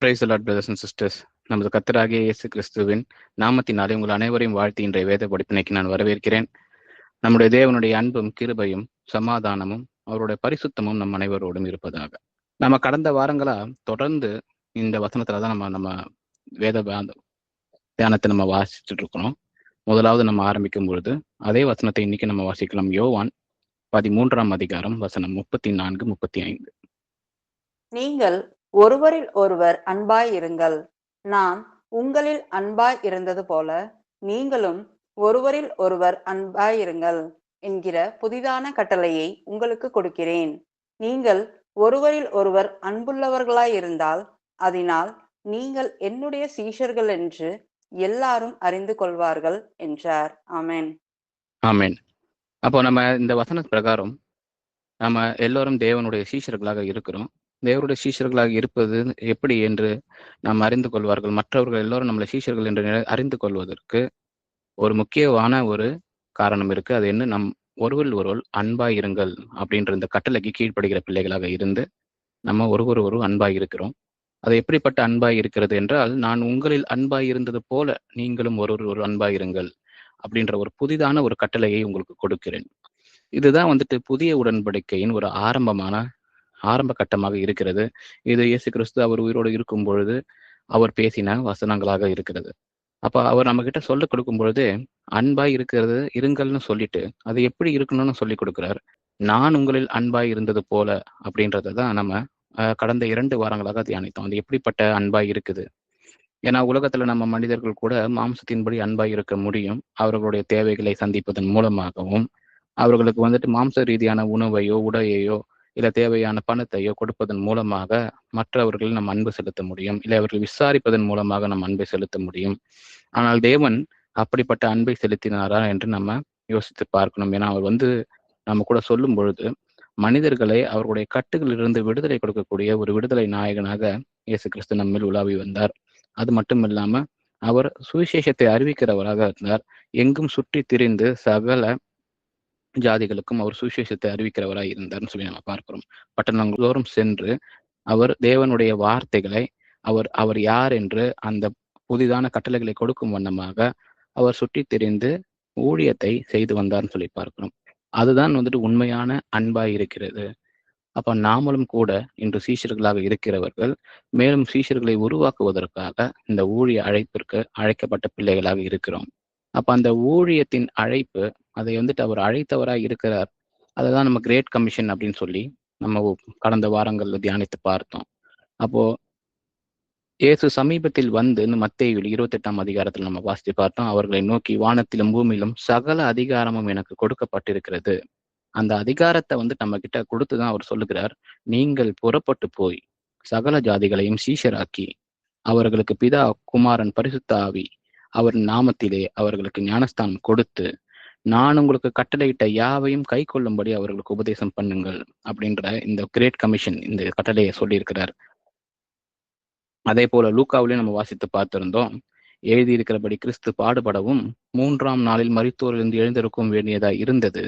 Price the Lord brothers and sisters. நமது கர்த்தராகிய இயேசு கிறிஸ்துவின் நாமத்தினாலே உங்கள் அனைவரையும் வாழ்த்தி இன்றைய வேத படிப்பினைக்கு நான் வரவேற்கிறேன். நம்முடைய தேவனுடைய அன்பும் கிருபையும் சமாதானமும் அவருடைய பரிசுத்தமும் நம் அனைவரோடும் இருப்பதாக. நம்ம கடந்த வாரங்களா தொடர்ந்து இந்த வசனத்துல தான் நம்ம வேத தியானத்தை நம்ம வாசிச்சுட்டு இருக்கிறோம். முதலாவது நம்ம ஆரம்பிக்கும் பொழுது அதே வசனத்தை இன்னைக்கு நம்ம வாசிக்கலாம். யோவான் 13ஆம் அதிகாரம் வசனம் 34, 35. நீங்கள் ஒருவரில் ஒருவர் அன்பாய் இருங்கள். நான் உங்களில் அன்பாய் இருந்தது போல நீங்களும் ஒருவரில் ஒருவர் அன்பாய் இருங்கள் என்கிற புதிதான கட்டளையை உங்களுக்கு கொடுக்கிறேன். நீங்கள் ஒருவரில் ஒருவர் அன்புள்ளவர்களாய் இருந்தால் அதனால் நீங்கள் என்னுடைய சீஷர்கள் என்று எல்லாரும் அறிந்து கொள்வார்கள் என்றார். ஆமென். ஆமென். அப்போ நம்ம இந்த வசன பிரகாரம் நம்ம எல்லோரும் தேவனுடைய சீஷர்களாக இருக்கிறோம். தேவனுடைய சீஷர்களாக இருப்பது எப்படி என்று நாம் அறிந்து கொள்வார்கள். மற்றவர்கள் எல்லோரும் நம்மளை சீஷர்கள் என்று அறிந்து கொள்வதற்கு ஒரு முக்கியமான ஒரு காரணம் இருக்கு. அது என்ன? நம் ஒருவர் ஒருவர் அன்பாய் இருங்கள் அப்படின்ற இந்த கட்டளைக்கு கீழ்ப்படுகிற பிள்ளைகளாக இருந்து நம்ம ஒருவர் அன்பாய் இருக்கிறோம். அது எப்படிப்பட்ட அன்பாய் இருக்கிறது என்றால், நான் உங்களில் அன்பாய் இருந்தது போல நீங்களும் ஒரு அன்பாய் இருங்கள் அப்படின்ற ஒரு புதிதான ஒரு கட்டளையை உங்களுக்கு கொடுக்கிறேன். இதுதான் புதிய உடன்படிக்கையின் ஒரு ஆரம்ப கட்டமாக இருக்கிறது. இது இயேசு கிறிஸ்து அவர் உயிரோடு இருக்கும் பொழுது அவர் பேசின வசனங்களாக இருக்கிறது. அப்ப அவர் நம்ம கிட்ட சொல்லிக் கொடுக்கும் பொழுது அன்பாய் இருக்கிறது இருங்கள்னு சொல்லிட்டு அது எப்படி இருக்கணும்னு சொல்லி கொடுக்கிறார். நான் உங்களில் அன்பாய் இருந்தது போல அப்படின்றத தான் நம்ம கடந்த 2 வாரங்களாக தியானித்தோம். அது எப்படிப்பட்ட அன்பாய் இருக்குது. ஏன்னா உலகத்துல நம்ம மனிதர்கள் கூட மாம்சத்தின்படி அன்பாய் இருக்க முடியும். அவர்களுடைய தேவைகளை சந்திப்பதன் மூலமாகவும் அவர்களுக்கு மாம்ச ரீதியான உணவையோ உடையையோ இல்ல தேவையான பணத்தையோ கொடுப்பதன் மூலமாக மற்றவர்கள் நம்ம அன்பு செலுத்த முடியும். இல்லை அவர்கள் விசாரிப்பதன் மூலமாக நம்ம அன்பை செலுத்த முடியும். ஆனால் தேவன் அப்படிப்பட்ட அன்பை செலுத்தினாரா என்று நம்ம யோசித்து பார்க்கணும். ஏன்னா அவர் நம்ம கூட சொல்லும் பொழுது மனிதர்களை அவர்களுடைய கட்டுகளிலிருந்து விடுதலை கொடுக்கக்கூடிய ஒரு விடுதலை நாயகனாக இயேசு கிறிஸ்து நம்மில் உலாவி வந்தார். அது மட்டும் இல்லாம அவர் சுவிசேஷத்தை அறிவிக்கிறவராக இருந்தார். எங்கும் சுற்றி திரிந்து சகல ஜாதிகளுக்கும் அவர் சுவிசேஷத்தை அறிவிக்கிறவராய் இருந்தார்னு சொல்லி நம்ம பார்க்கிறோம். பட்டணங்களோறும் சென்று அவர் தேவனுடைய வார்த்தைகளை அவர் அவர் யார் என்று அந்த புதிதான கட்டளைகளை கொடுக்கும் வண்ணமாக அவர் சுற்றி திரிந்து ஊழியத்தை செய்து வந்தார்னு சொல்லி பார்க்கிறோம். அதுதான் உண்மையான அன்பாய் இருக்கிறது. அப்ப நாமளும் கூட இன்று சீஷர்களாக இருக்கிறவர்கள் மேலும் சீஷர்களை உருவாக்குவதற்காக இந்த ஊழிய அழைப்பிற்கு அழைக்கப்பட்ட பிள்ளைகளாக இருக்கிறோம். அப்ப அந்த ஊழியத்தின் அழைப்பு அதை அவர் அழைத்தவராய் இருக்கிறார். அதுதான் நம்ம கிரேட் கமிஷன் அப்படின்னு சொல்லி நம்ம கடந்த வாரங்கள்ல தியானித்து பார்த்தோம். அப்போ இயேசு சமீபத்தில் மத்தேயு 28ஆம் அதிகாரத்தில் நம்ம வாசித்து பார்த்தோம். அவர்களை நோக்கி, வானத்திலும் பூமியிலும் சகல அதிகாரமும் எனக்கு கொடுக்கப்பட்டிருக்கிறது. அந்த அதிகாரத்தை நம்ம கிட்ட கொடுத்துதான் அவர் சொல்லுகிறார், நீங்கள் புறப்பட்டு போய் சகல ஜாதிகளையும் சீஷராக்கி அவர்களுக்கு பிதா குமாரன் பரிசுத்த ஆவி அவர் நாமத்திலே அவர்களுக்கு ஞானஸ்தானம் கொடுத்து நான் உங்களுக்கு கட்டளையிட்ட யாவையும் கை கொள்ளும்படி அவர்களுக்கு உபதேசம் பண்ணுங்கள் அப்படின்ற இந்த கிரேட் கமிஷன் இந்த கட்டளையை சொல்லியிருக்கிறார். அதே போல லூக்காவிலே நம்ம வாசித்து பார்த்திருந்தோம். எழுதியிருக்கிறபடி கிறிஸ்து பாடுபடவும் 3ஆம் நாளில் மரித்தோரிலிருந்து எழுந்திருக்கும் வேண்டியதா இருந்தது.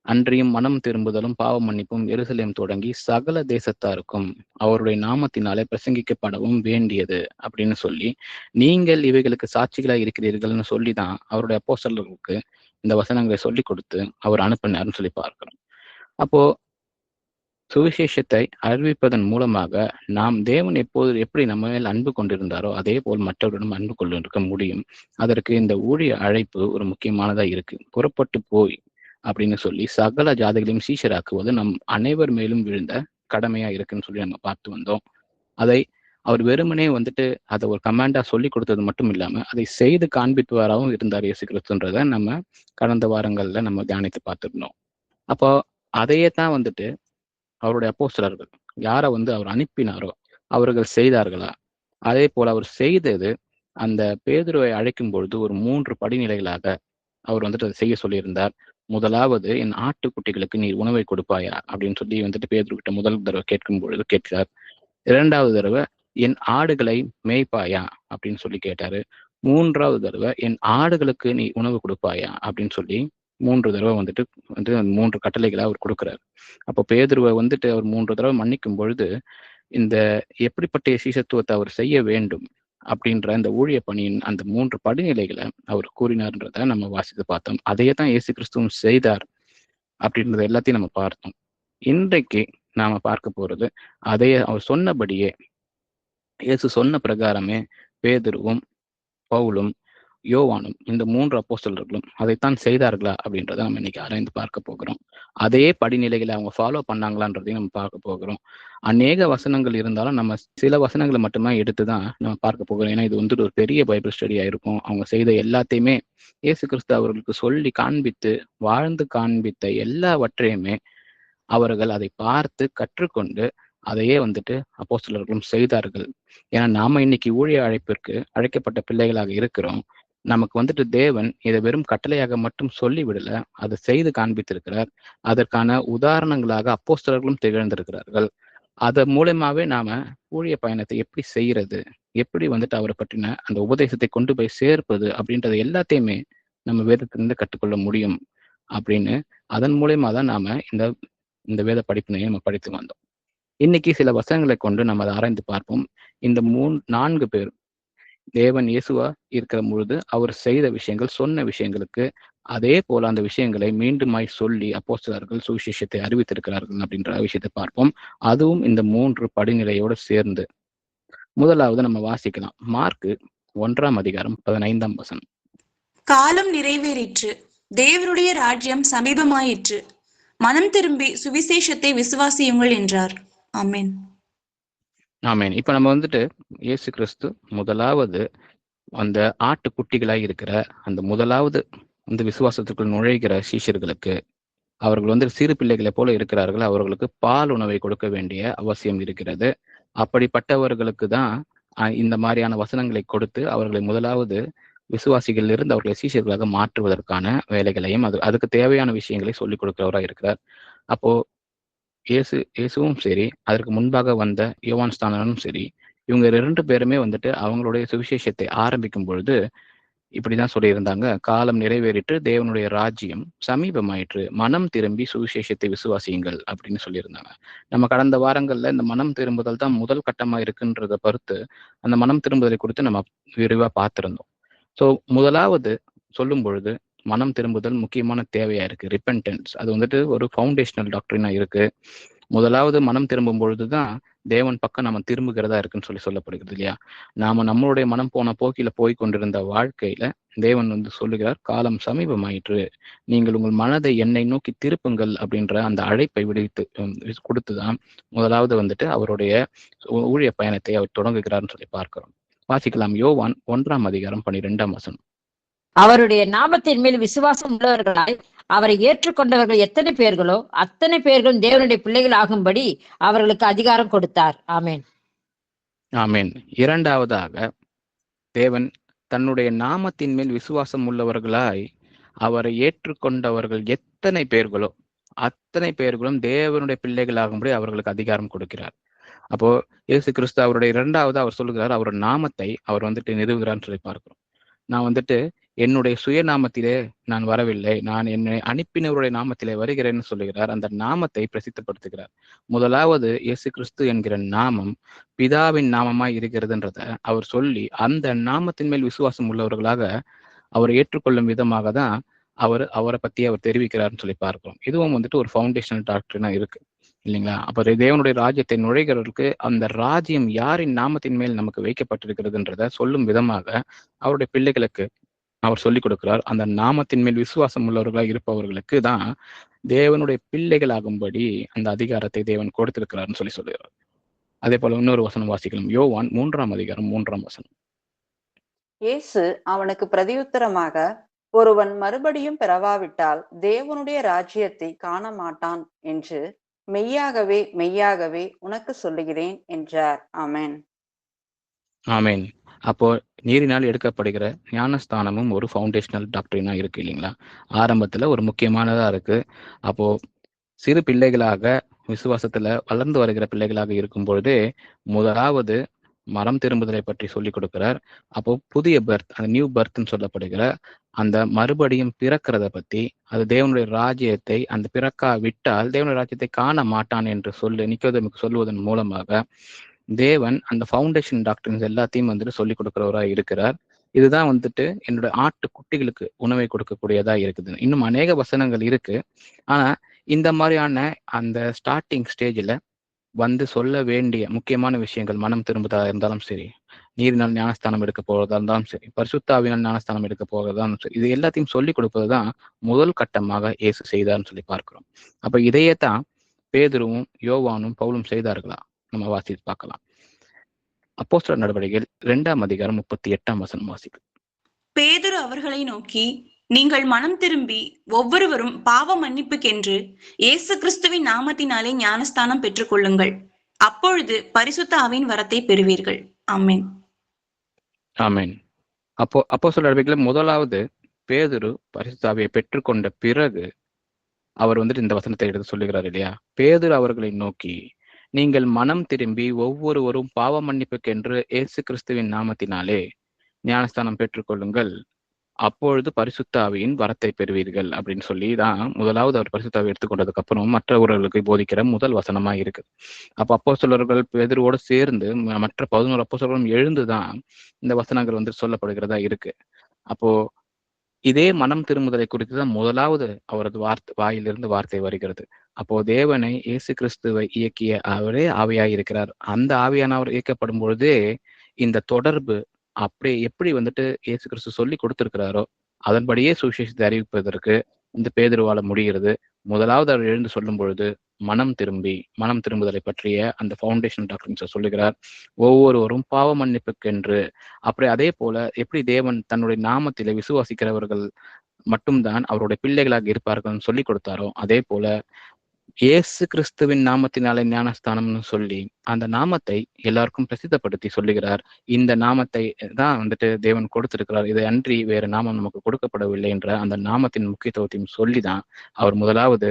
அன்றியும் மனம் திரும்புதலும் பாவ மன்னிப்பும் எருசலேம் தொடங்கி சகல தேசத்தாருக்கும் அவருடைய நாமத்தினாலே பிரசங்கிக்கப்படவும் வேண்டியது அப்படின்னு சொல்லி, நீங்கள் இவைகளுக்கு சாட்சிகளாய் இருக்கிறீர்கள்னு சொல்லிதான் அவருடைய அப்போஸ்தலர்களுக்கு இந்த வசனங்களை சொல்லி கொடுத்து அவர் அனுப்பினார்னு சொல்லி பார்க்கிறோம். அப்போ சுவிசேஷத்தை அறிவிப்பதன் மூலமாக நாம் தேவன் எப்படி நம்ம மேல் அன்பு கொண்டிருந்தாரோ அதே போல் மற்றவரிடம் அன்பு கொண்டிருக்க முடியும். அதற்கு இந்த ஊழிய அழைப்பு ஒரு முக்கியமானதா இருக்கு. புறப்பட்டு போய் அப்படின்னு சொல்லி சகல ஜாதிகளையும் சீஷராக்குவது நம் அனைவர் மேலும் விழுந்த கடமையா இருக்குன்னு சொல்லி நம்ம பார்த்து வந்தோம். அதை அவர் வெறுமனே அதை ஒரு கமாண்டா சொல்லி கொடுத்தது மட்டும் இல்லாம அதை செய்து காண்பிப்பவராகவும் இருந்தார் இயேசு கிறிஸ்துன்றதை நம்ம கடந்த வாரங்கள்ல நம்ம தியானித்து பார்த்துருந்தோம். அப்போ அதையே தான் அவருடைய அப்போஸ்தலர்கள் யாரை அவர் அனுப்பினாரோ அவர்கள் செய்தார்களா? அதே போல அவர் செய்தது அந்த பேதுருவை அழைக்கும் பொழுது ஒரு 3 படிநிலைகளாக அவர் அதை செய்ய சொல்லியிருந்தார். முதலாவது, என் ஆட்டுக்குட்டிகளுக்கு நீர் உணவை கொடுப்பாயா அப்படின்னு சொல்லி பேதுருக்கிட்ட முதல் தடவை கேட்கும் பொழுது கேட்கிறார். 2வது தடவை, என் ஆடுகளை மேய்ப்பாயா அப்படின்னு சொல்லி கேட்டாரு. 3வது தடவை, என் ஆடுகளுக்கு நீ உணவு கொடுப்பாயா அப்படின்னு சொல்லி 3 தடவை 3 கட்டளைகளை அவர் கொடுக்கிறார். அப்போ பேதுருவை அவர் 3 தடவை மன்னிக்கும் பொழுது இந்த எப்படிப்பட்ட சீஷத்துவத்தை அவர் செய்ய வேண்டும் அப்படின்ற அந்த ஊழிய பணியின் அந்த 3 படிநிலைகளை அவர் கூறினார்ன்றத நம்ம வாசித்து பார்த்தோம். அதையே தான் இயேசு கிறிஸ்துவும் செய்தார் அப்படின்றத எல்லாத்தையும் நம்ம பார்த்தோம். இன்றைக்கு நாம பார்க்க போறது அதையே அவர் சொன்னபடியே, இயேசு சொன்ன பிரகாரமே பேதுருவும் பவுலும் யோவானும் இந்த 3 அப்போஸ்தலர்களும் அதைத்தான் செய்தார்களா அப்படின்றத நம்ம இன்னைக்கு ஆராய்ந்து பார்க்க போகிறோம். அதே படிநிலைகளை அவங்க ஃபாலோ பண்ணாங்களான்றதையும் நம்ம பார்க்க போகிறோம். அநேக வசனங்கள் இருந்தாலும் நம்ம சில வசனங்களை மட்டுமே எடுத்துதான் நம்ம பார்க்க போகிறோம். ஏன்னா இது வந்துட்டு ஒரு பெரிய பைபிள் ஸ்டடியா இருக்கும். அவங்க செய்த எல்லாத்தையுமே இயேசு கிறிஸ்து அவர்களுக்கு சொல்லி காண்பித்து வாழ்ந்து காண்பித்த எல்லாவற்றையுமே அவர்கள் அதை பார்த்து கற்றுக்கொண்டு அதையே வந்துட்டு அப்போஸ்தலர்களும் செய்தார்கள். ஏன்னா நாம இன்னைக்கு ஊழிய அழைப்பிற்கு அழைக்கப்பட்ட பிள்ளைகளாக இருக்கிறோம். நமக்கு வந்துட்டு தேவன் இதை வெறும் கட்டளையாக மட்டும் சொல்லிவிடல, அதை செய்து காண்பித்திருக்கிறார். அதற்கான உதாரணங்களாக அப்போஸ்தலர்களும் திகழ்ந்திருக்கிறார்கள். அதன் மூலமாவே நாம ஊழிய பயணத்தை எப்படி செய்யறது, எப்படி வந்துட்டு அவரை பற்றின அந்த உபதேசத்தை கொண்டு போய் சேர்ப்பது அப்படின்றது எல்லாத்தையுமே நம்ம வேதத்திலிருந்து கற்றுக்கொள்ள முடியும் அப்படின்னு அதன் மூலயமா தான் நாம இந்த வேத படிப்பினையை நம்ம படித்து வந்தோம். இன்னைக்கு சில வசனங்களை கொண்டு நம்ம அதை ஆராய்ந்து பார்ப்போம். இந்த 4 பேர் தேவன் இயேசுவா இருக்கிற பொழுது அவர் செய்த விஷயங்கள், சொன்ன விஷயங்களுக்கு அதே போல அந்த விஷயங்களை மீண்டுமாய் சொல்லி அப்போஸ்தலர்கள் சுவிசேஷத்தை அறிவித்திருக்கிறார்கள் அப்படின்ற விஷயத்தை பார்ப்போம். அதுவும் இந்த 3 படிநிலையோடு சேர்ந்து. முதலாவது நம்ம வாசிக்கலாம். மார்க்கு 1ஆம் அதிகாரம் 15ஆம் வசனம். காலம் நிறைவேறிற்று, தேவனுடைய ராஜ்யம் சமீபமாயிற்று, மனம் திரும்பி சுவிசேஷத்தை விசுவாசியுங்கள் என்றார். ஆமென். ஆமென். இப்ப நம்ம வந்துட்டு இயேசு கிறிஸ்து முதலாவது அந்த ஆட்டுக்குட்டிகளாய் இருக்கிற அந்த முதலாவது இந்த விசுவாசத்துக்குள் நுழைகிற சீஷர்களுக்கு, அவர்கள் வந்து சிறு பிள்ளைகளை போல இருக்கிறார்கள், அவர்களுக்கு பால் உணவை கொடுக்க வேண்டிய அவசியம் இருக்கிறது. அப்படிப்பட்டவர்களுக்கு தான் இந்த மாதிரியான வசனங்களை கொடுத்து அவர்களை முதலாவது விசுவாசிகள் இருந்து அவர்களை சீஷர்களாக மாற்றுவதற்கான வேலைகளையும் அதுக்கு தேவையான விஷயங்களை சொல்லிக் கொடுக்கிறவராக இருக்கிறார். அப்போ இயேசுவும் சரி, அதற்கு முன்பாக வந்த யோவான் ஸ்நானனும் சரி, இவங்க 2 பேருமே வந்துட்டு அவங்களுடைய சுவிசேஷத்தை ஆரம்பிக்கும் பொழுது இப்படிதான் சொல்லியிருந்தாங்க. காலம் நிறைவேறிட்டு தேவனுடைய ராஜ்யம் சமீபமாயிற்று, மனம் திரும்பி சுவிசேஷத்தை விசுவாசியுங்கள் அப்படின்னு சொல்லியிருந்தாங்க. நம்ம கடந்த வாரங்கள்ல இந்த மனம் திரும்புதல் தான் முதல் கட்டமா இருக்குன்றத பொறுத்து அந்த மனம் திரும்புதலை குறித்து நம்ம விரிவா பார்த்திருந்தோம். ஸோ முதலாவது சொல்லும் பொழுது மனம் திரும்புதல் முக்கியமான தேவையா இருக்கு. ரிப்பென்டன்ஸ் அது வந்துட்டு ஒரு ஃபவுண்டேஷனல் டாக்டரினா இருக்கு. முதலாவது மனம் திரும்பும் பொழுதுதான் தேவன் பக்கம் நம்ம திரும்புகிறதா இருக்குன்னு சொல்லப்படுகிறது இல்லையா? நாம நம்மளுடைய மனம் போன போக்கில போய் கொண்டிருந்த வாழ்க்கையில தேவன் வந்து சொல்லுகிறார், காலம் சமீபமாயிற்று, நீங்கள் உங்கள் மனதை என்னை நோக்கி திருப்புங்கள் அப்படின்ற அந்த அழைப்பை விடுத்து கொடுத்துதான் முதலாவது வந்துட்டு அவருடைய ஊழிய பயணத்தை அவர் தொடங்குகிறார்னு சொல்லி பார்க்கிறோம். வாசிக்கலாம். யோவான் 1ஆம் அதிகாரம் 12ஆம் வசனம். அவருடைய நாமத்தின் மேல் விசுவாசம் உள்ளவர்களாய் அவரை ஏற்றுக்கொண்டவர்கள் எத்தனை பேர்களோ அத்தனை பேர்களும் தேவனுடைய பிள்ளைகள் ஆகும்படி அவர்களுக்கு அதிகாரம் கொடுத்தார். ஆமென். ஆமென். இரண்டாவதாக தேவன் தன்னுடைய நாமத்தின் மேல் விசுவாசம் உள்ளவர்களாய் அவரை ஏற்றுக்கொண்டவர்கள் எத்தனை பேர்களோ அத்தனை பேர்களும் தேவனுடைய பிள்ளைகளாகும்படி அவர்களுக்கு அதிகாரம் கொடுக்கிறார். அப்போ இயேசு கிறிஸ்து அவருடைய இரண்டாவது அவர் சொல்லுகிறார், அவருடைய நாமத்தை அவர் வந்துட்டு நிறுவுகிறான்னு சொல்லி பார்க்கிறோம். நான் வந்துட்டு என்னுடைய சுயநாமத்திலே நான் வரவில்லை, நான் என்னை அனுப்பினவருடைய நாமத்திலே வருகிறேன்னு சொல்லுகிறார். அந்த நாமத்தை பிரசித்தப்படுத்துகிறார். முதலாவது இயேசு கிறிஸ்து என்கிற நாமம் பிதாவின் நாமமாய் இருக்கிறதுன்றத அவர் சொல்லி அந்த நாமத்தின் மேல் விசுவாசம் உள்ளவர்களாக அவர் ஏற்றுக்கொள்ளும் விதமாக தான் அவரை பத்தி அவர் தெரிவிக்கிறார்னு சொல்லி பார்க்கிறோம். இதுவும் வந்துட்டு ஒரு ஃபவுண்டேஷனல் டாக்டரினா இருக்கு இல்லைங்களா? அப்ப தேவனுடைய ராஜ்யத்தை நுழைகிறவர்களுக்கு அந்த ராஜ்யம் யாரின் நாமத்தின் மேல் நமக்கு வைக்கப்பட்டிருக்கிறதுன்றத சொல்லும் விதமாக அவருடைய பிள்ளைகளுக்கு அவர் சொல்லிக் கொடுக்கிறார். அந்த நாமத்தின் மேல் விசுவாசம் உள்ளவர்களாக இருப்பவர்களுக்கு தான் தேவனுடைய பிள்ளைகள் ஆகும்படி அந்த அதிகாரத்தை தேவன் கொடுத்திருக்கிறார்னு சொல்லுகிறார். அதே போல இன்னொரு வசனம் வாசிக்கலாம். யோவான் 3ஆம் அதிகாரம் 3ஆம் வசனம். இயேசு அவனுக்கு பிரதியுத்தரமாக, ஒருவன் மறுபடியும் பிறவாவிட்டால் தேவனுடைய ராஜ்யத்தை காண மாட்டான் என்று மெய்யாகவே மெய்யாகவே உனக்கு சொல்லுகிறேன் என்றார். ஆமென். ஆமென். அப்போ நீரினால் எடுக்கப்படுகிற ஞானஸ்தானமும் ஒரு ஃபவுண்டேஷனல் டாக்டரினா இருக்கு இல்லைங்களா? ஆரம்பத்துல ஒரு முக்கியமானதா இருக்கு. அப்போ சிறு பிள்ளைகளாக விசுவாசத்துல வளர்ந்து வருகிற பிள்ளைகளாக இருக்கும் பொழுதே முதலாவது மனம் திரும்புதலை பற்றி சொல்லிக் கொடுக்கிறார். அப்போ புதிய பர்த், அந்த நியூ பர்த்ன்னு சொல்லப்படுகிற அந்த மறுபடியும் பிறக்கிறத பத்தி, அது தேவனுடைய ராஜ்யத்தை அந்த பிறக்கா விட்டால் தேவனுடைய ராஜ்யத்தை காண மாட்டான் என்று சொல்லி நிக்கோதேமுக்கு சொல்லுவதன் மூலமாக தேவன் அந்த ஃபவுண்டேஷன் டாக்டர்ஸ் எல்லாத்தையும் வந்துட்டு சொல்லிக் கொடுக்கிறவராக இருக்கிறார். இதுதான் வந்துட்டு என்னோட ஆட்டு குட்டிகளுக்கு உணவை கொடுக்கக்கூடியதா இருக்குது. இன்னும் அநேக வசனங்கள் இருக்கு. ஆனா இந்த மாதிரியான அந்த ஸ்டார்டிங் ஸ்டேஜ்ல வந்து சொல்ல வேண்டிய முக்கியமான விஷயங்கள், மனம் திரும்புதா இருந்தாலும் சரி, நீரினால் ஞானஸ்தானம் எடுக்க போறதா இருந்தாலும் சரி, பரிசுத்தாவினால் ஞானஸ்தானம் எடுக்க போறதா சரி, இது எல்லாத்தையும் சொல்லிக் கொடுப்பதுதான் முதல் கட்டமாக இயேசு செய்தார்னு சொல்லி பார்க்கிறோம். அப்ப இதையே தான் பேதுருவும் யோவானும் பவுலும் செய்தார்களா? நம்ம வாசித்து பார்க்கலாம். அப்போஸ்தலர் நடவடிக்கைகள் 2ஆம் அதிகாரம் 38ஆம் வசனம் வாசிக்கும். பேதுரு அவர்களை நோக்கி, நீங்கள் மனம் திரும்பி ஒவ்வொருவரும் பாவ மன்னிப்புக்கென்று இயேசு கிறிஸ்துவின் நாமத்தினாலே ஞானஸ்தானம் பெற்றுக் கொள்ளுங்கள். அப்பொழுது பரிசுத்த ஆவியின் வரத்தை பெறுவீர்கள். ஆமென். ஆமென். அப்போஸ்தலர் நடவடிக்கையில் முதலாவது பேதுரு பரிசுத்த ஆவியை பெற்றுக்கொண்ட பிறகு அவர் வந்துட்டு இந்த வசனத்தை எடுத்து சொல்லுகிறார் இல்லையா? பேதுரு அவர்களை நோக்கி, நீங்கள் மனம் திரும்பி ஒவ்வொருவரும் பாவ மன்னிப்புக்கென்று இயேசு கிறிஸ்துவின் நாமத்தினாலே ஞானஸ்தானம் பெற்றுக்கொள்ளுங்கள், அப்பொழுது பரிசுத்த ஆவியின் வரத்தை பெறுவீர்கள் அப்படின்னு சொல்லி தான் முதலாவது அவர் பரிசுத்த ஆவியை எடுத்துக்கொண்டதுக்கு அப்புறம் மற்றவர்களுக்கு போதிக்கிற முதல் வசனமா இருக்கு. அப்ப அப்போஸ்தலர்கள் பேதுருவோடு சேர்ந்து மற்ற 11 அப்போஸ்தலர்களும் எழுந்துதான் இந்த வசனங்கள் வந்து சொல்லப்படுகிறதா இருக்கு. அப்போ இதே மனம் திரும்புதலை குறித்து தான் முதலாவது அவரது வாயிலிருந்து வார்த்தை வருகிறது. அப்போ தேவனை இயேசு கிறிஸ்துவை இயக்கிய அவரே ஆவியாய் இருக்கிறார். அந்த ஆவியானவர் இயக்கப்படும் பொழுதே இந்த தொடர்பு அப்படியே எப்படி வந்துட்டு இயேசு கிறிஸ்து சொல்லி கொடுத்திருக்கிறாரோ அதன்படியே சுவிசேஷத்தை அறிவிப்பதற்கு இந்த பேதுருவால முடிகிறது. முதலாவது அவர் எழுந்து சொல்லும் பொழுது மனம் திரும்புதலை பற்றிய அந்த ஃபவுண்டேஷன் டாக்டர்ஸ் சொல்லுகிறார். ஒவ்வொருவரும் பாவ மன்னிப்புக்கென்று, அப்படி அதே போல எப்படி தேவன் தன்னுடைய நாமத்திலே விசுவாசிக்கிறவர்கள் மட்டும்தான் அவருடைய பிள்ளைகளாக இருப்பார்கள் சொல்லி கொடுத்தாரோ, அதே போல இயேசு கிறிஸ்துவின் நாமத்தினாலே ஞானஸ்தானம்னு சொல்லி அந்த நாமத்தை எல்லாருக்கும் பிரசித்தப்படுத்தி சொல்லுகிறார். இந்த நாமத்தை தான் வந்துட்டு தேவன் கொடுத்திருக்கிறார், இதை அன்றி வேறு நாமம் நமக்கு கொடுக்கப்படவில்லை என்ற அந்த நாமத்தின் முக்கியத்துவத்தையும் சொல்லிதான் அவர் முதலாவது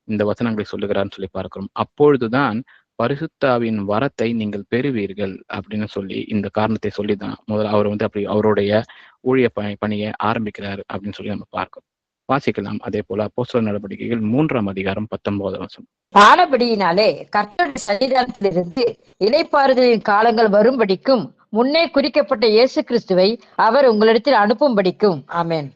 இந்த வசனங்களை சொல்லுகிறார்னு சொல்லி பார்க்கிறோம். அப்பொழுதுதான் பரிசுத்த ஆவியின் வரத்தை நீங்கள் பெறுவீர்கள் அப்படின்னு சொல்லி இந்த காரணத்தை சொல்லிதான் முதல்ல அவர் வந்து அப்படி அவருடைய ஊழிய பணியை ஆரம்பிக்கிறார் அப்படின்னு சொல்லி நம்ம பார்க்கிறோம். வாசிக்கலாம். அதே போல அப்போஸ்தலர் நடவடிக்கைகள் 3ஆம் அதிகாரம் 19ஆம் வசனம். ஆனபடியினாலே கர்த்தருடைய சன்னிதானத்திலிருந்து இளைப்பாறுதலின் காலங்கள் வரும்படிக்கும் முன்னே குறிக்கப்பட்ட இயேசு கிறிஸ்துவை அவர் உங்களிடத்தில் அனுப்பும்படிக்கும். ஆமென்.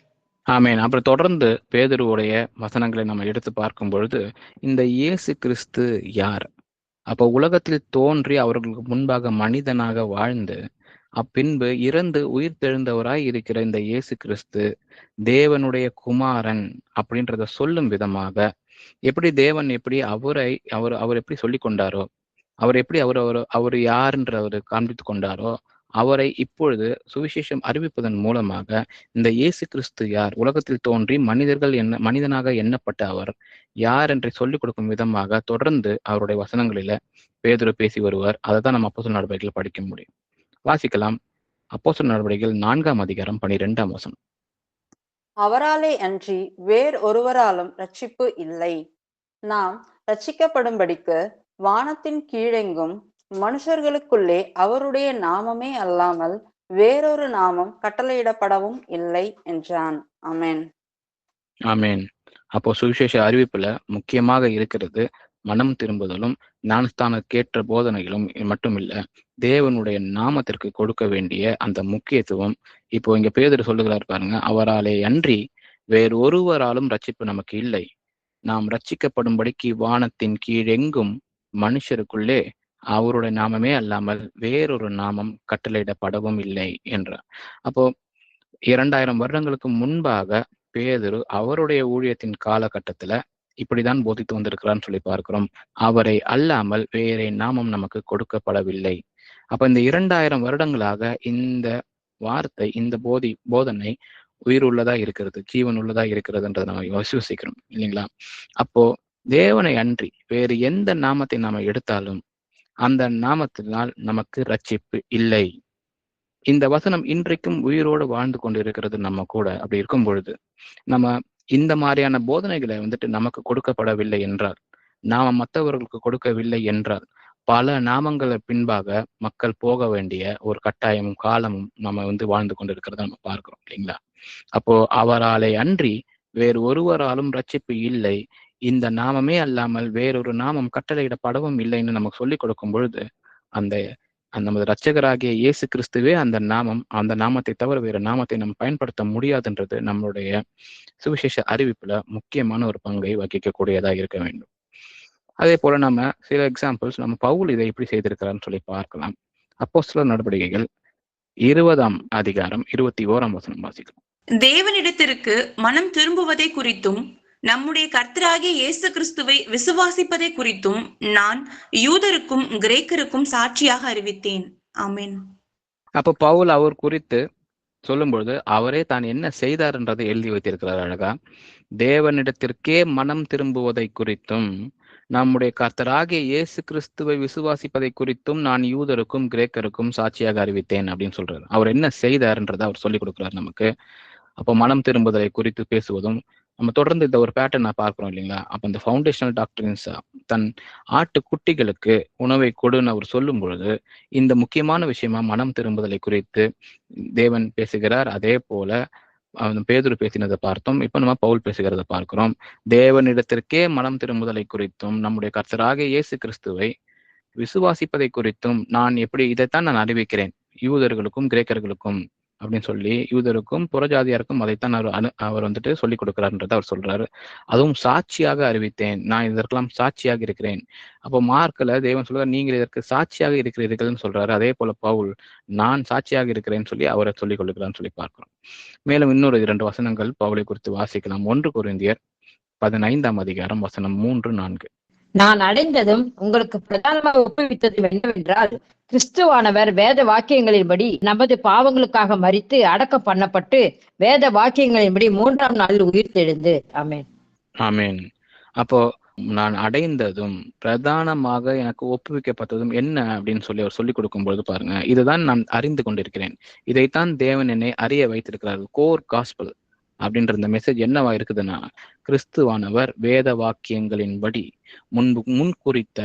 ஆமென். அப்புறம் தொடர்ந்து பேதுருவுடைய வசனங்களை நம்ம எடுத்து பார்க்கும் பொழுது இந்த இயேசு கிறிஸ்து யார்? அப்போ உலகத்தில் தோன்றி அவர்களுக்கு முன்பாக மனிதனாக வாழ்ந்து அப்பின்பு இறந்து உயிர் தெழுந்தவராய் இருக்கிற இந்த இயேசு கிறிஸ்து தேவனுடைய குமாரன் அப்படின்றத சொல்லும் விதமாக, எப்படி தேவன் எப்படி அவர் எப்படி சொல்லி கொண்டாரோ, அவர் எப்படி அவர் யாருன்ற அவர் காண்பித்து கொண்டாரோ, அவரை இப்பொழுது சுவிசேஷம் அறிவிப்பதன் மூலமாக இந்த இயேசு கிறிஸ்து யார், உலகத்தில் தோன்றி மனிதனாக எண்ணப்பட்ட அவர் யார் என்று சொல்லிக் கொடுக்கும் விதமாக தொடர்ந்து அவருடைய வசனங்களில பேதுரு பேசி வருவார். அதை தான் நம்ம அப்போஸ்தலர் நடவடிக்கைகள் படிக்க முடியும். வாசிக்கலாம். அப்போஸ்தலர் நடவடிக்கைகள் 4ஆம் அதிகாரம் 12ஆம் வசனம். அவராலே அன்றி வேறு ஒருவராலும் ரட்சிப்பு இல்லை. நாம் ரட்சிக்கப்படும்படிக்கு வானத்தின் கீழெங்கும் மனுஷர்களுக்குள்ளே அவருடைய நாமமே அல்லாமல் வேறொரு நாமம் கட்டளையிடப்படவும் இல்லை என்றான். ஆமென். ஆமென். அப்போ சுவிசேஷ அறிவிப்புல முக்கியமாக இருக்கிறது மனம் திரும்புதலும் ஞானஸ்தானக்கேற்ற போதனைகளும் மட்டுமில்ல, தேவனுடைய நாமத்திற்கு கொடுக்க வேண்டிய அந்த முக்கியத்துவம். இப்போ இங்க பேதுரு சொல்லுகிறார் பாருங்க, அவராலே அன்றி வேறு ஒருவராலும் ரட்சிப்பு நமக்கு இல்லை. நாம் ரட்சிக்கப்படும்படிக்கு வானத்தின் கீழெங்கும் மனுஷருக்குள்ளே அவருடைய நாமமே அல்லாமல் வேறொரு நாமம் கட்டளையிடப்படவும் இல்லை என்றார். அப்போ 2000 வருடங்களுக்கு முன்பாக பேதுரு அவருடைய ஊழியத்தின் காலகட்டத்துல இப்படிதான் போதித்து வந்திருக்கிறான்னு சொல்லி பார்க்கிறோம். அவரை அல்லாமல் வேற நாமம் நமக்கு கொடுக்கப்படவில்லை. அப்ப இந்த 2000 வருடங்களாக இந்த வார்த்தை, இந்த போதனை உயிர் உள்ளதா இருக்கிறது, ஜீவன் உள்ளதா இருக்கிறதுன்றதை நம்ம விசுவசிக்கிறோம் இல்லைங்களா? அப்போ தேவனை அன்றி வேறு எந்த நாமத்தை நாம எடுத்தாலும் அந்த நாமத்தினால் நமக்கு ரட்சிப்பு இல்லை. இந்த வசனம் இன்றைக்கும் உயிரோடு வாழ்ந்து கொண்டு இருக்கிறது நம்ம கூட. அப்படி இருக்கும் பொழுது நம்ம இந்த மாதிரியான போதனைகளை வந்துட்டு நமக்கு கொடுக்கப்படவில்லை என்றால், நாம மற்றவர்களுக்கு கொடுக்கவில்லை என்றால், பல நாமங்களை பின்பாக மக்கள் போக வேண்டிய ஒரு கட்டாயமும் காலமும் நம்ம வாழ்ந்து கொண்டிருக்கிறத நம்ம பார்க்கிறோம் இல்லைங்களா? அப்போ அவராலே அன்றி வேறு ஒருவராலும் ரட்சிப்பு இல்லை, இந்த நாமமே அல்லாமல் வேறொரு நாமம் கட்டளையிடப்படவும் இல்லைன்னு நமக்கு சொல்லிக் கொடுக்கும் பொழுது அந்த நமது இரட்சகராகிய இயேசு கிறிஸ்துவே அந்த நாமம், அந்த நாமத்தை தவிர வேறு நாமத்தை நம்ம பயன்படுத்த முடியாதுன்றது நம்மளுடைய சுவிசேஷ அறிவிப்புல முக்கியமான ஒரு பங்கை வகிக்கக்கூடியதா இருக்க வேண்டும். அதே போல நம்ம சில எக்ஸாம்பிள்ஸ் நம்ம பவுல் இதை எப்படி செய்திருக்கிறான்னு சொல்லி பார்க்கலாம். அப்போஸ்தலர் நடவடிக்கைகள் 20ஆம் அதிகாரம் 21ஆம் வசனம் வாசிக்கலாம். தேவனிடத்திற்கு மனம் திரும்புவதை குறித்தும் நம்முடைய கர்த்தராகிய இயேசு கிறிஸ்துவை விசுவாசிப்பதை குறித்தும் நான் யூதருக்கும் கிரேக்கருக்கும் சாட்சியாக அறிவித்தேன். ஆமென். அப்போ பவுல் அவர் குறித்து சொல்லும்பொழுது அவரே தான் என்ன செய்தார் என்றதை எழுதி வைத்திருக்கிறார் அழகா. தேவனிடத்திற்கே மனம் திரும்புவதை குறித்தும் நம்முடைய கர்த்தராகிய இயேசு கிறிஸ்துவை விசுவாசிப்பதை குறித்தும் நான் யூதருக்கும் கிரேக்கருக்கும் சாட்சியாக அறிவித்தேன் அப்படின்னு சொல்றாரு. அவர் என்ன செய்தார்ன்றதை அவர் சொல்லிக் கொடுக்கிறார் நமக்கு. அப்போ மனம் திரும்புதலை குறித்து பேசுவதும் நம்ம தொடர்ந்து இந்த ஒரு பேட்டர்ன் பார்க்கிறோம் இல்லைங்களா? அப்போ இந்த ஃபவுண்டேஷனல் டாக்டரின்ஸ் தன் ஆட்டுக்குட்டிகளுக்கு உணவை கொடுன்னு அவர் சொல்லும் பொழுது இந்த முக்கியமான விஷயமா மனம் திரும்புதலை குறித்து தேவன் பேசுகிறார். அதே போல பேதுரு பேசினதை பார்த்தோம். இப்ப நம்ம பவுல் பேசுகிறத பார்க்கிறோம். தேவனிடத்திற்கே மனம் திரும்புதலை குறித்தும் நம்முடைய கர்த்தராகிய இயேசு கிறிஸ்துவை விசுவாசிப்பதை குறித்தும் இதைத்தான் நான் அறிவிக்கிறேன் யூதர்களுக்கும் கிரேக்கர்களுக்கும் அப்படின்னு சொல்லி, யூதருக்கும் புறஜாதியாருக்கும் அதைத்தான் அவர் சொல்லிக் கொடுக்கிறார்ன்றதை அவர் சொல்றாரு. அதுவும் சாட்சியாக அறிவித்தேன், நான் இதற்கெல்லாம் சாட்சியாக இருக்கிறேன். அப்போ மார்க்ல தேவன் சொல்றாரு, நீங்கள் இதற்கு சாட்சியாக இருக்கிறீர்கள்னு சொல்றாரு. அதே போல பவுல் நான் சாட்சியாக இருக்கிறேன்னு சொல்லி அவரை சொல்லிக் கொடுக்கிறான்னு சொல்லி பார்க்கிறோம். மேலும் இன்னொரு 2 வசனங்கள் பவுலை குறித்து வாசிக்கலாம். 1 கொரிந்தியர் 15ஆம் அதிகாரம் வசனம் 3-4. நான் அடைந்ததும் உங்களுக்கு பிரதானமாக ஒப்புவித்ததும் என்னவென்றால், கிறிஸ்துவானவர் வேத வாக்கியங்களின்படி நமது பாவங்களுக்காக மரித்து அடக்கம் பண்ணப்பட்டு வேத வாக்கியங்களின்படி 3ஆம் நாளில் உயிர்த்தெழுந்து. ஆமென். ஆமென். அப்போ நான் அடைந்ததும் பிரதானமாக எனக்கு ஒப்புவிக்கப்பட்டதும் என்ன அப்படின்னு சொல்லி அவர் சொல்லிக் கொடுக்கும் பொழுது பாருங்க, இதுதான் நான் அறிந்து கொண்டிருக்கிறேன், இதைத்தான் தேவன் என்னை அறிய வைத்திருக்கிறார். கோர் காஸ்பல் அப்படின்ற இந்த மெசேஜ் என்னவா இருக்குதுன்னா, கிறிஸ்துவானவர் வேத வாக்கியங்களின்படி முன் குறித்த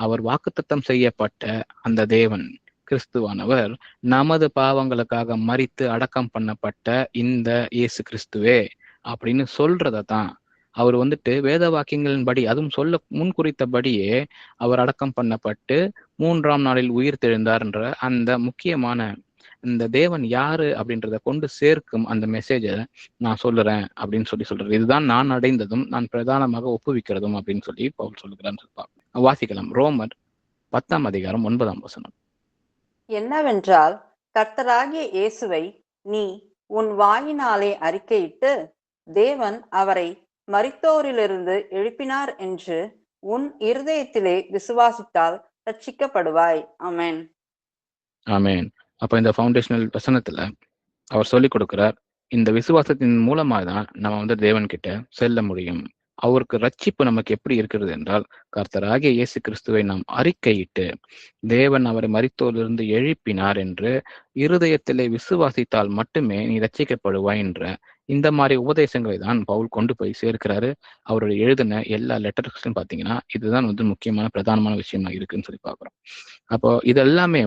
அவர் வாக்குத்தத்தம் செய்யப்பட்ட அந்த தேவன் கிறிஸ்துவானவர் நமது பாவங்களுக்காக மரித்து அடக்கம் பண்ணப்பட்ட இந்த இயேசு கிறிஸ்துவே அப்படின்னு சொல்றதான் அவர் வேத வாக்கியங்களின்படி, அதுவும் முன் குறித்தபடியே அவர் அடக்கம் பண்ணப்பட்டு 3ஆம் நாளில் உயிர் தெழுந்தார்ன்ற அந்த முக்கியமான இந்த தேவன் யாரு அப்படின்றத கொண்டு சேர்க்கும் அந்த மெசேஜை நான் சொல்லுறேன் அப்படின்னு சொல்றாரு. இதுதான் நான் அடைந்ததும் நான் பிரதானமாக ஒப்புவிக்கிறதும் அப்படின்னு சொல்லி பவுல் சொல்லுகிறான்னு சொல்லுவாங்க. வாசிக்கலாம். ரோமர் 10ஆம் அதிகாரம் 9ஆம் வசனம். என்னவென்றால், கர்த்தராகிய இயேசுவை நீ உன் வாயினாலே அறிக்கையிட்டு தேவன் அவரை மரித்தோரிலிருந்து எழுப்பினார் என்று உன் இருதயத்திலே விசுவாசித்தால் ரட்சிக்கப்படுவாய். ஆமென். ஆமென். அப்ப இந்த ஃபவுண்டேஷனல் வசனத்துல அவர் சொல்லிக் கொடுக்கிறார், இந்த விசுவாசத்தின் மூலமா தான் நம்ம தேவன் கிட்ட செல்ல முடியும். அவருக்கு ரட்சிப்பு நமக்கு எப்படி இருக்கிறது என்றால், கர்த்தராகிய இயேசு கிறிஸ்துவை நாம் அறிக்கையிட்டு தேவன் அவரை மரித்தோரிலிருந்து எழுப்பினார் என்று இருதயத்திலே விசுவாசித்தால் மட்டுமே நீ ரட்சிக்கப்படுவாய் என்ற இந்த மாதிரி உபதேசங்களை தான் பவுல் கொண்டு போய் சேர்க்கிறாரு. அவருடைய எழுதின எல்லா லெட்டர்ஸ்லையும் பார்த்தீங்கன்னா இதுதான் முக்கியமான பிரதானமான விஷயமா இருக்குன்னு சொல்லி பார்க்குறோம். அப்போ இதெல்லாமே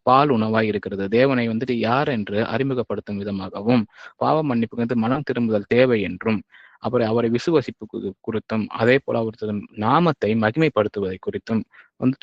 பால் உணவாய் இருக்கிறது. தேவனை யார் என்று அறிமுகப்படுத்தும் விதமாகவும், பாவ மன்னிப்புக்கு மனம் திரும்புதல் தேவை என்றும், அப்புறம் அவரை விசுவாசிப்பு குறித்தும், அதே போல அவரது நாமத்தை மகிமைப்படுத்துவதை குறித்தும்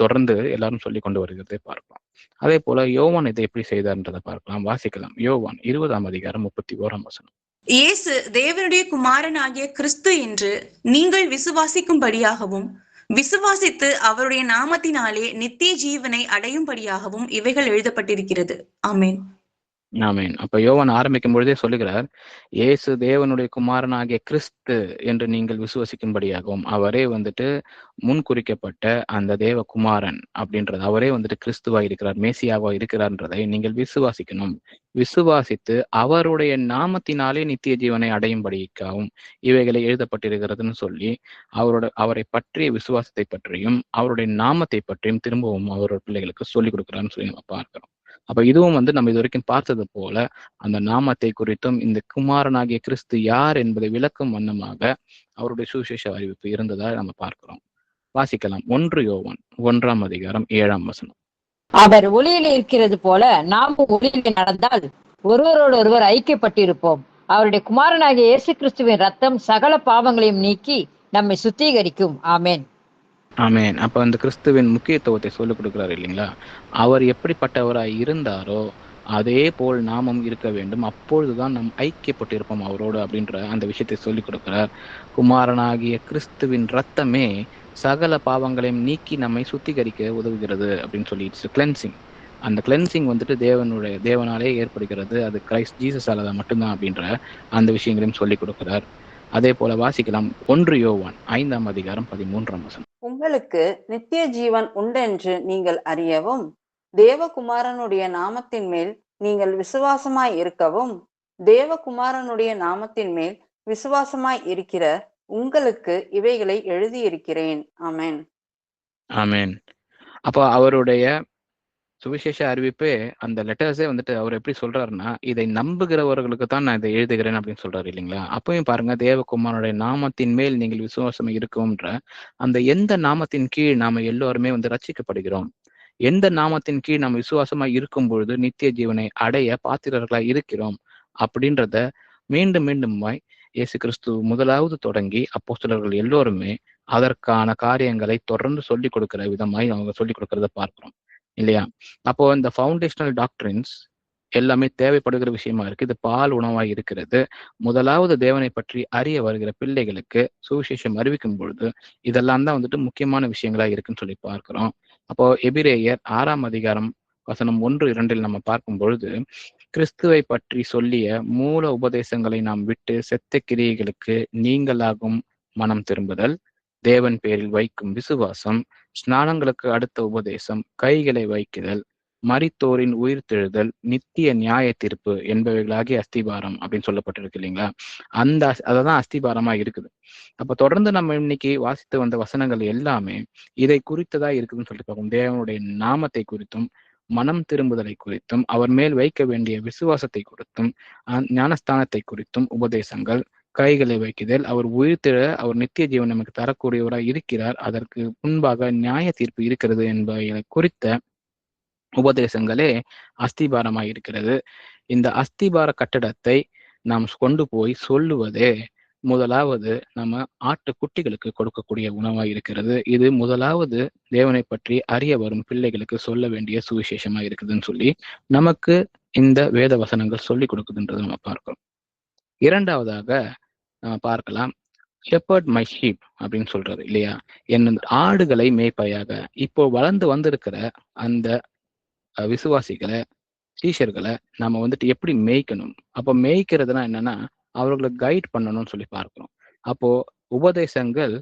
தொடர்ந்து எல்லாரும் சொல்லி கொண்டு வருகிறதை பார்க்கலாம். அதே போல யோவான் இதை எப்படி செய்தார்ன்றதை பார்க்கலாம். வாசிக்கலாம். யோவான் 20ஆம் அதிகாரம் 31ஆம் வசனம். இயேசு தேவனுடைய குமாரனாகிய கிறிஸ்து என்று நீங்கள் விசுவாசிக்கும்படியாகவும் விசுவாசித்து அவருடைய நாமத்தினாலே நித்திய ஜீவனை அடையும்படியாகவும் இவைகள் எழுதப்பட்டிருக்கிறது. ஆமென். ஆமென். அப்ப யோவான் ஆரம்பிக்கும் பொழுதே சொல்லுகிறார், இயேசு தேவனுடைய குமாரனாகிய கிறிஸ்து என்று நீங்கள் விசுவாசிக்கும்படியாகவும், அவரே முன் குறிக்கப்பட்ட அந்த தேவ குமாரன் அப்படின்றது, அவரே கிறிஸ்துவா இருக்கிறார், மேசியாவா இருக்கிறார்ன்றதை நீங்கள் விசுவாசிக்கணும். விசுவாசித்து அவருடைய நாமத்தினாலே நித்திய ஜீவனை அடையும்படியாகவும் இவைகளை எழுதப்பட்டிருக்கிறதுன்னு சொல்லி அவரை பற்றிய விசுவாசத்தை பற்றியும் அவருடைய நாமத்தை பற்றியும் திரும்பவும் அவரோட பிள்ளைகளுக்கு சொல்லிக் கொடுக்குறான்னு சொல்லி நம்ம பார்க்கிறோம். அப்ப இதுவும் நம்ம இது வரைக்கும் பார்த்தது போல அந்த நாமத்தை குறித்தும் இந்த குமாரனாகிய கிறிஸ்து யார் என்பதை விளக்கும் வண்ணமாக அவருடைய சுவிசேஷ அறிவிப்பு இருந்ததா நம்ம பார்க்கிறோம். வாசிக்கலாம். 1 யோவான் 1:7. அவர் ஒளியில் இருக்கிறது போல நாமும் ஒளியில் நடந்தால் ஒருவரோடொருவர் ஐக்கியப்பட்டிருப்போம். அவருடைய குமாரனாகிய இயேசு கிறிஸ்துவின் ரத்தம் சகல பாவங்களையும் நீக்கி நம்மை சுத்திகரிக்கும். ஆமென். ஆமென். அப்ப அந்த கிறிஸ்துவின் முக்கியத்துவத்தை சொல்லிக் கொடுக்கிறார் இல்லைங்களா? அவர் எப்படிப்பட்டவராய் இருந்தாரோ அதே போல் நாமும் இருக்க வேண்டும். அப்பொழுதுதான் நாம் ஐக்கியப்பட்டிருப்போம் அவரோடு அப்படின்ற அந்த விஷயத்தை சொல்லிக் கொடுக்கிறார். குமாரனாகிய கிறிஸ்துவின் ரத்தமே சகல பாவங்களையும் நீக்கி நம்மை சுத்திகரிக்க உதவுகிறது அப்படின்னு சொல்லி இட்ஸ் கிளென்சிங். அந்த கிளென்சிங் வந்துட்டு தேவனாலே ஏற்படுகிறது. அது கிரைஸ்ட் ஜீசஸால மட்டும்தான் அப்படின்ற அந்த விஷயங்களையும் சொல்லிக் கொடுக்கிறார். அதே போல வாசிக்கலாம். 1 யோவான் 5:13. உங்களுக்கு நித்திய ஜீவன் உண்டென்று நீங்கள் அறியவும் தேவகுமாரனுடைய நாமத்தின் மேல் நீங்கள் விசுவாசமாய் இருக்கவும் தேவகுமாரனுடைய நாமத்தின் மேல் விசுவாசமாய் இருக்கிற உங்களுக்கு இவைகளை எழுதியிருக்கிறேன். ஆமென். ஆமென். அப்போ அவருடைய சுவிசேஷ அறிவிப்பே அந்த லெட்டர்ஸே வந்துட்டு அவர் எப்படி சொல்றாருன்னா, இதை நம்புகிறவர்களுக்கு தான் நான் இதை எழுதுகிறேன் அப்படின்னு சொல்றாரு இல்லைங்களா? அப்பயும் பாருங்க, தேவகுமாரனுடைய நாமத்தின் மேல் நீங்கள் விசுவாசம் இருக்கும்ன்ற அந்த எந்த நாமத்தின் கீழ் நாம எல்லோருமே வந்து ரட்சிக்கப்படுகிறோம், எந்த நாமத்தின் கீழ் நம்ம விசுவாசமா இருக்கும் பொழுது நித்திய ஜீவனை அடைய பாத்திரர்களா இருக்கிறோம் அப்படின்றத மீண்டும் மீண்டுமாய் இயேசு கிறிஸ்து முதலாவது தொடங்கி அப்போஸ்தலர்கள் எல்லோருமே அதற்கான காரியங்களை தொடர்ந்து சொல்லிக் கொடுக்கிற விதமாய் அவங்க சொல்லிக் கொடுக்கறத பார்க்கிறோம் இல்லையா? அப்போ இந்த ஃபவுண்டேஷனல் டாக்டரின்ஸ் எல்லாமே தேவைப்படுகிற விஷயமா இருக்கு. இது பால் உணவாய் இருக்கிறது. முதலாவது தேவனை பற்றி அறிய வருகிற பிள்ளைகளுக்கு சுவிசேஷம் அறிவிக்கும் பொழுது இதெல்லாம் தான் வந்துட்டு முக்கியமான விஷயங்களா இருக்குன்னு சொல்லி பார்க்கிறோம். அப்போ எபிரேயர் 6:1-2 நம்ம பார்க்கும் பொழுது கிறிஸ்துவை பற்றி சொல்லிய மூல உபதேசங்களை நாம் விட்டு செத்த கிரியைகளுக்கு நீங்களாகும் மனம் திரும்புதல், தேவன் பேரில் வைக்கும் விசுவாசம், ஸ்நானங்களுக்கு அடுத்த உபதேசம், கைகளை வைக்குதல், மரித்தோரின் உயிர்த்தெழுதல், நித்திய நியாய தீர்ப்பு என்பவைகளாகிய அஸ்திபாரம் அப்படின்னு சொல்லப்பட்டிருக்கு இல்லைங்களா? அததான் அஸ்திபாரமா இருக்குது. அப்ப தொடர்ந்து நம்ம இன்னைக்கு வாசித்து வந்த வசனங்கள் எல்லாமே இதை குறித்ததா இருக்குதுன்னு சொல்லிட்டு பார்ப்போம். தேவனுடைய நாமத்தை குறித்தும், மனம் திரும்புதலை குறித்தும், அவர் மேல் வைக்க வேண்டிய விசுவாசத்தை குறித்தும், ஞானஸ்தானத்தை குறித்தும் உபதேசங்கள், கைகளை வைக்குதல், அவர் உயிர்த்தெழ, அவர் நித்திய ஜீவன் நமக்கு தரக்கூடியவராய் இருக்கிறார், அதற்கு முன்பாக நியாய தீர்ப்பு இருக்கிறது என்பதை குறித்த உபதேசங்களே அஸ்திபாரமாய் இருக்கிறது. இந்த அஸ்திபார கட்டடத்தை நாம் கொண்டு போய் சொல்லுவதே முதலாவது நம்ம ஆட்டுக்குட்டிகளுக்கு கொடுக்கக்கூடிய உணவாய் இருக்கிறது. இது முதலாவது தேவனை பற்றி அறிய வரும் பிள்ளைகளுக்கு சொல்ல வேண்டிய சுவிசேஷமா இருக்குதுன்னு சொல்லி நமக்கு இந்த வேத வசனங்கள் சொல்லி கொடுக்குதுன்றதை நம்ம பார்க்கிறோம். இரண்டாவதாக நம்ம பார்க்கலாம், ஷெப்பர்ட் மை ஷீப் அப்படின்னு சொல்றாரு இல்லையா? என் ஆடுகளை மேய்ப்பாயாக. இப்போ வளர்ந்து வந்திருக்கிற அந்த விசுவாசிகளை, டீச்சர்களை நம்ம வந்துட்டு எப்படி மேய்க்கணும்? அப்போ மேய்க்கிறதுனா என்னன்னா, அவர்களை கைட் பண்ணணும்னு சொல்லி பார்க்கிறோம். அப்போ உபதேசங்கள்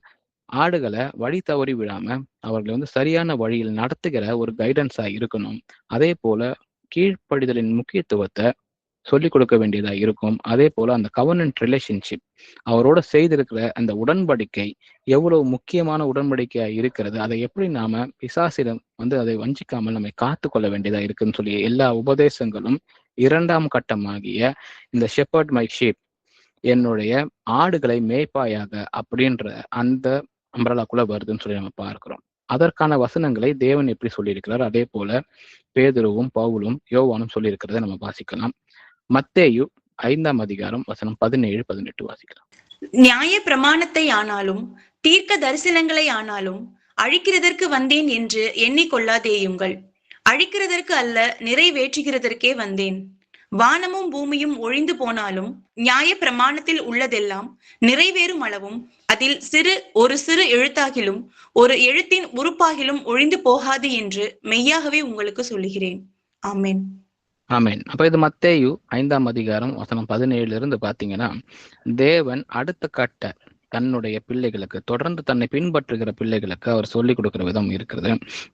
ஆடுகளை வழி தவறி விடாம அவர்களை வந்து சரியான வழியில் நடத்துகிற ஒரு கைடன்ஸா இருக்கணும். அதே போல கீழ்ப்படிதலின் முக்கியத்துவத்தை சொல்லிக் கொடுக்க வேண்டியதா இருக்கும். அதே போல அந்த கவர்னன்ட் ரிலேஷன்ஷிப், அவரோட செய்திருக்கிற அந்த உடன்படிக்கை எவ்வளவு முக்கியமான உடன்படிக்கையா இருக்கிறது, அதை எப்படி நாம பிசாசிடம் வந்து அதை வஞ்சிக்காமல் நம்மை காத்து கொள்ள வேண்டியதா இருக்குன்னு சொல்லி எல்லா உபதேசங்களும் இரண்டாம் கட்டமாகிய இந்த ஷெப்பர்ட் மை ஷீப், என்னுடைய ஆடுகளை மேய்ப்பாயாக அப்படின்ற அந்த அம்பரலாக்குள்ள வருதுன்னு சொல்லி நம்ம பார்க்கிறோம். அதற்கான வசனங்களை தேவன் எப்படி சொல்லியிருக்கிறார், அதே போல பேதுருவும் பவுலும் யோவானும் சொல்லியிருக்கிறத நம்ம வாசிக்கலாம். மத்தேயு 5:17-18 வாசிக்கலாம். நியாய பிரமாணத்தை ஆனாலும் தீர்க்க தரிசனங்களை ஆனாலும் அழிக்கிறதற்கு வந்தேன் என்று எண்ணிக்கொள்ளாதேயுங்கள். அழிக்கிறதற்கு அல்ல, நிறைவேற்றுகிறதற்கே வந்தேன். வானமும் பூமியும் ஒழிந்து போனாலும் நியாய பிரமாணத்தில் உள்ளதெல்லாம் நிறைவேறும் அளவும் அதில் ஒரு சிறு எழுத்தாகிலும் ஒரு எழுத்தின் உறுப்பாகிலும் ஒழிந்து போகாது என்று மெய்யாகவே உங்களுக்கு சொல்லுகிறேன். ஆமென். ஆமென். அப்ப இது மத்தேயு 5:17 பாத்தீங்கன்னா, தேவன் அடுத்த கட்ட தன்னுடைய பிள்ளைகளுக்கு, தொடர்ந்து தன்னை பின்பற்றுகிற பிள்ளைகளுக்கு அவர் சொல்லிக் கொடுக்கிற விதம் இருக்கிறது.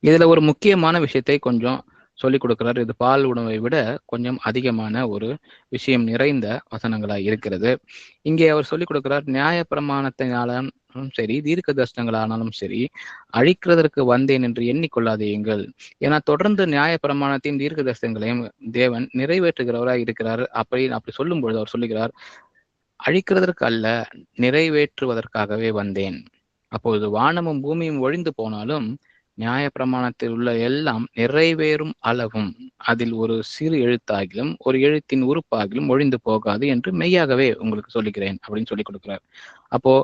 இதுல ஒரு முக்கியமான விஷயத்தை கொஞ்சம் சொல்லிக் கொடுக்கிறார். இது பால் உணவை விட கொஞ்சம் அதிகமான ஒரு விஷயம் நிறைந்த வசனங்களா இருக்கிறது. இங்கே அவர் சொல்லிக் கொடுக்கிறார், நியாய பிரமாணத்தினாலும் சரி, தீர்க்க தரிசனங்களானாலும் சரி, அழிக்கிறதற்கு வந்தேன் என்று எண்ணிக்கொள்ளாதீங்கள். ஏன்னா தொடர்ந்து நியாய பிரமாணத்தையும் தீர்க்க தரிசனங்களையும் தேவன் நிறைவேற்றுகிறவராய் இருக்கிறார். அப்படி சொல்லும் பொழுது அவர் சொல்லுகிறார், அழிக்கிறதற்கு அல்ல, நிறைவேற்றுவதற்காகவே வந்தேன். அப்போது வானமும் பூமியும் ஒழிந்து போனாலும் நியாய பிரமாணத்தில் உள்ள எல்லாம் நிறைவேறும் அளவும் அதில் ஒரு சிறு எழுத்தாகிலும் ஒரு எழுத்தின் உறுப்பாகிலும் ஒழிந்து போகாது என்று மெய்யாகவே உங்களுக்கு சொல்லுகிறேன் அப்படின்னு சொல்லி கொடுக்கிறார். அப்போ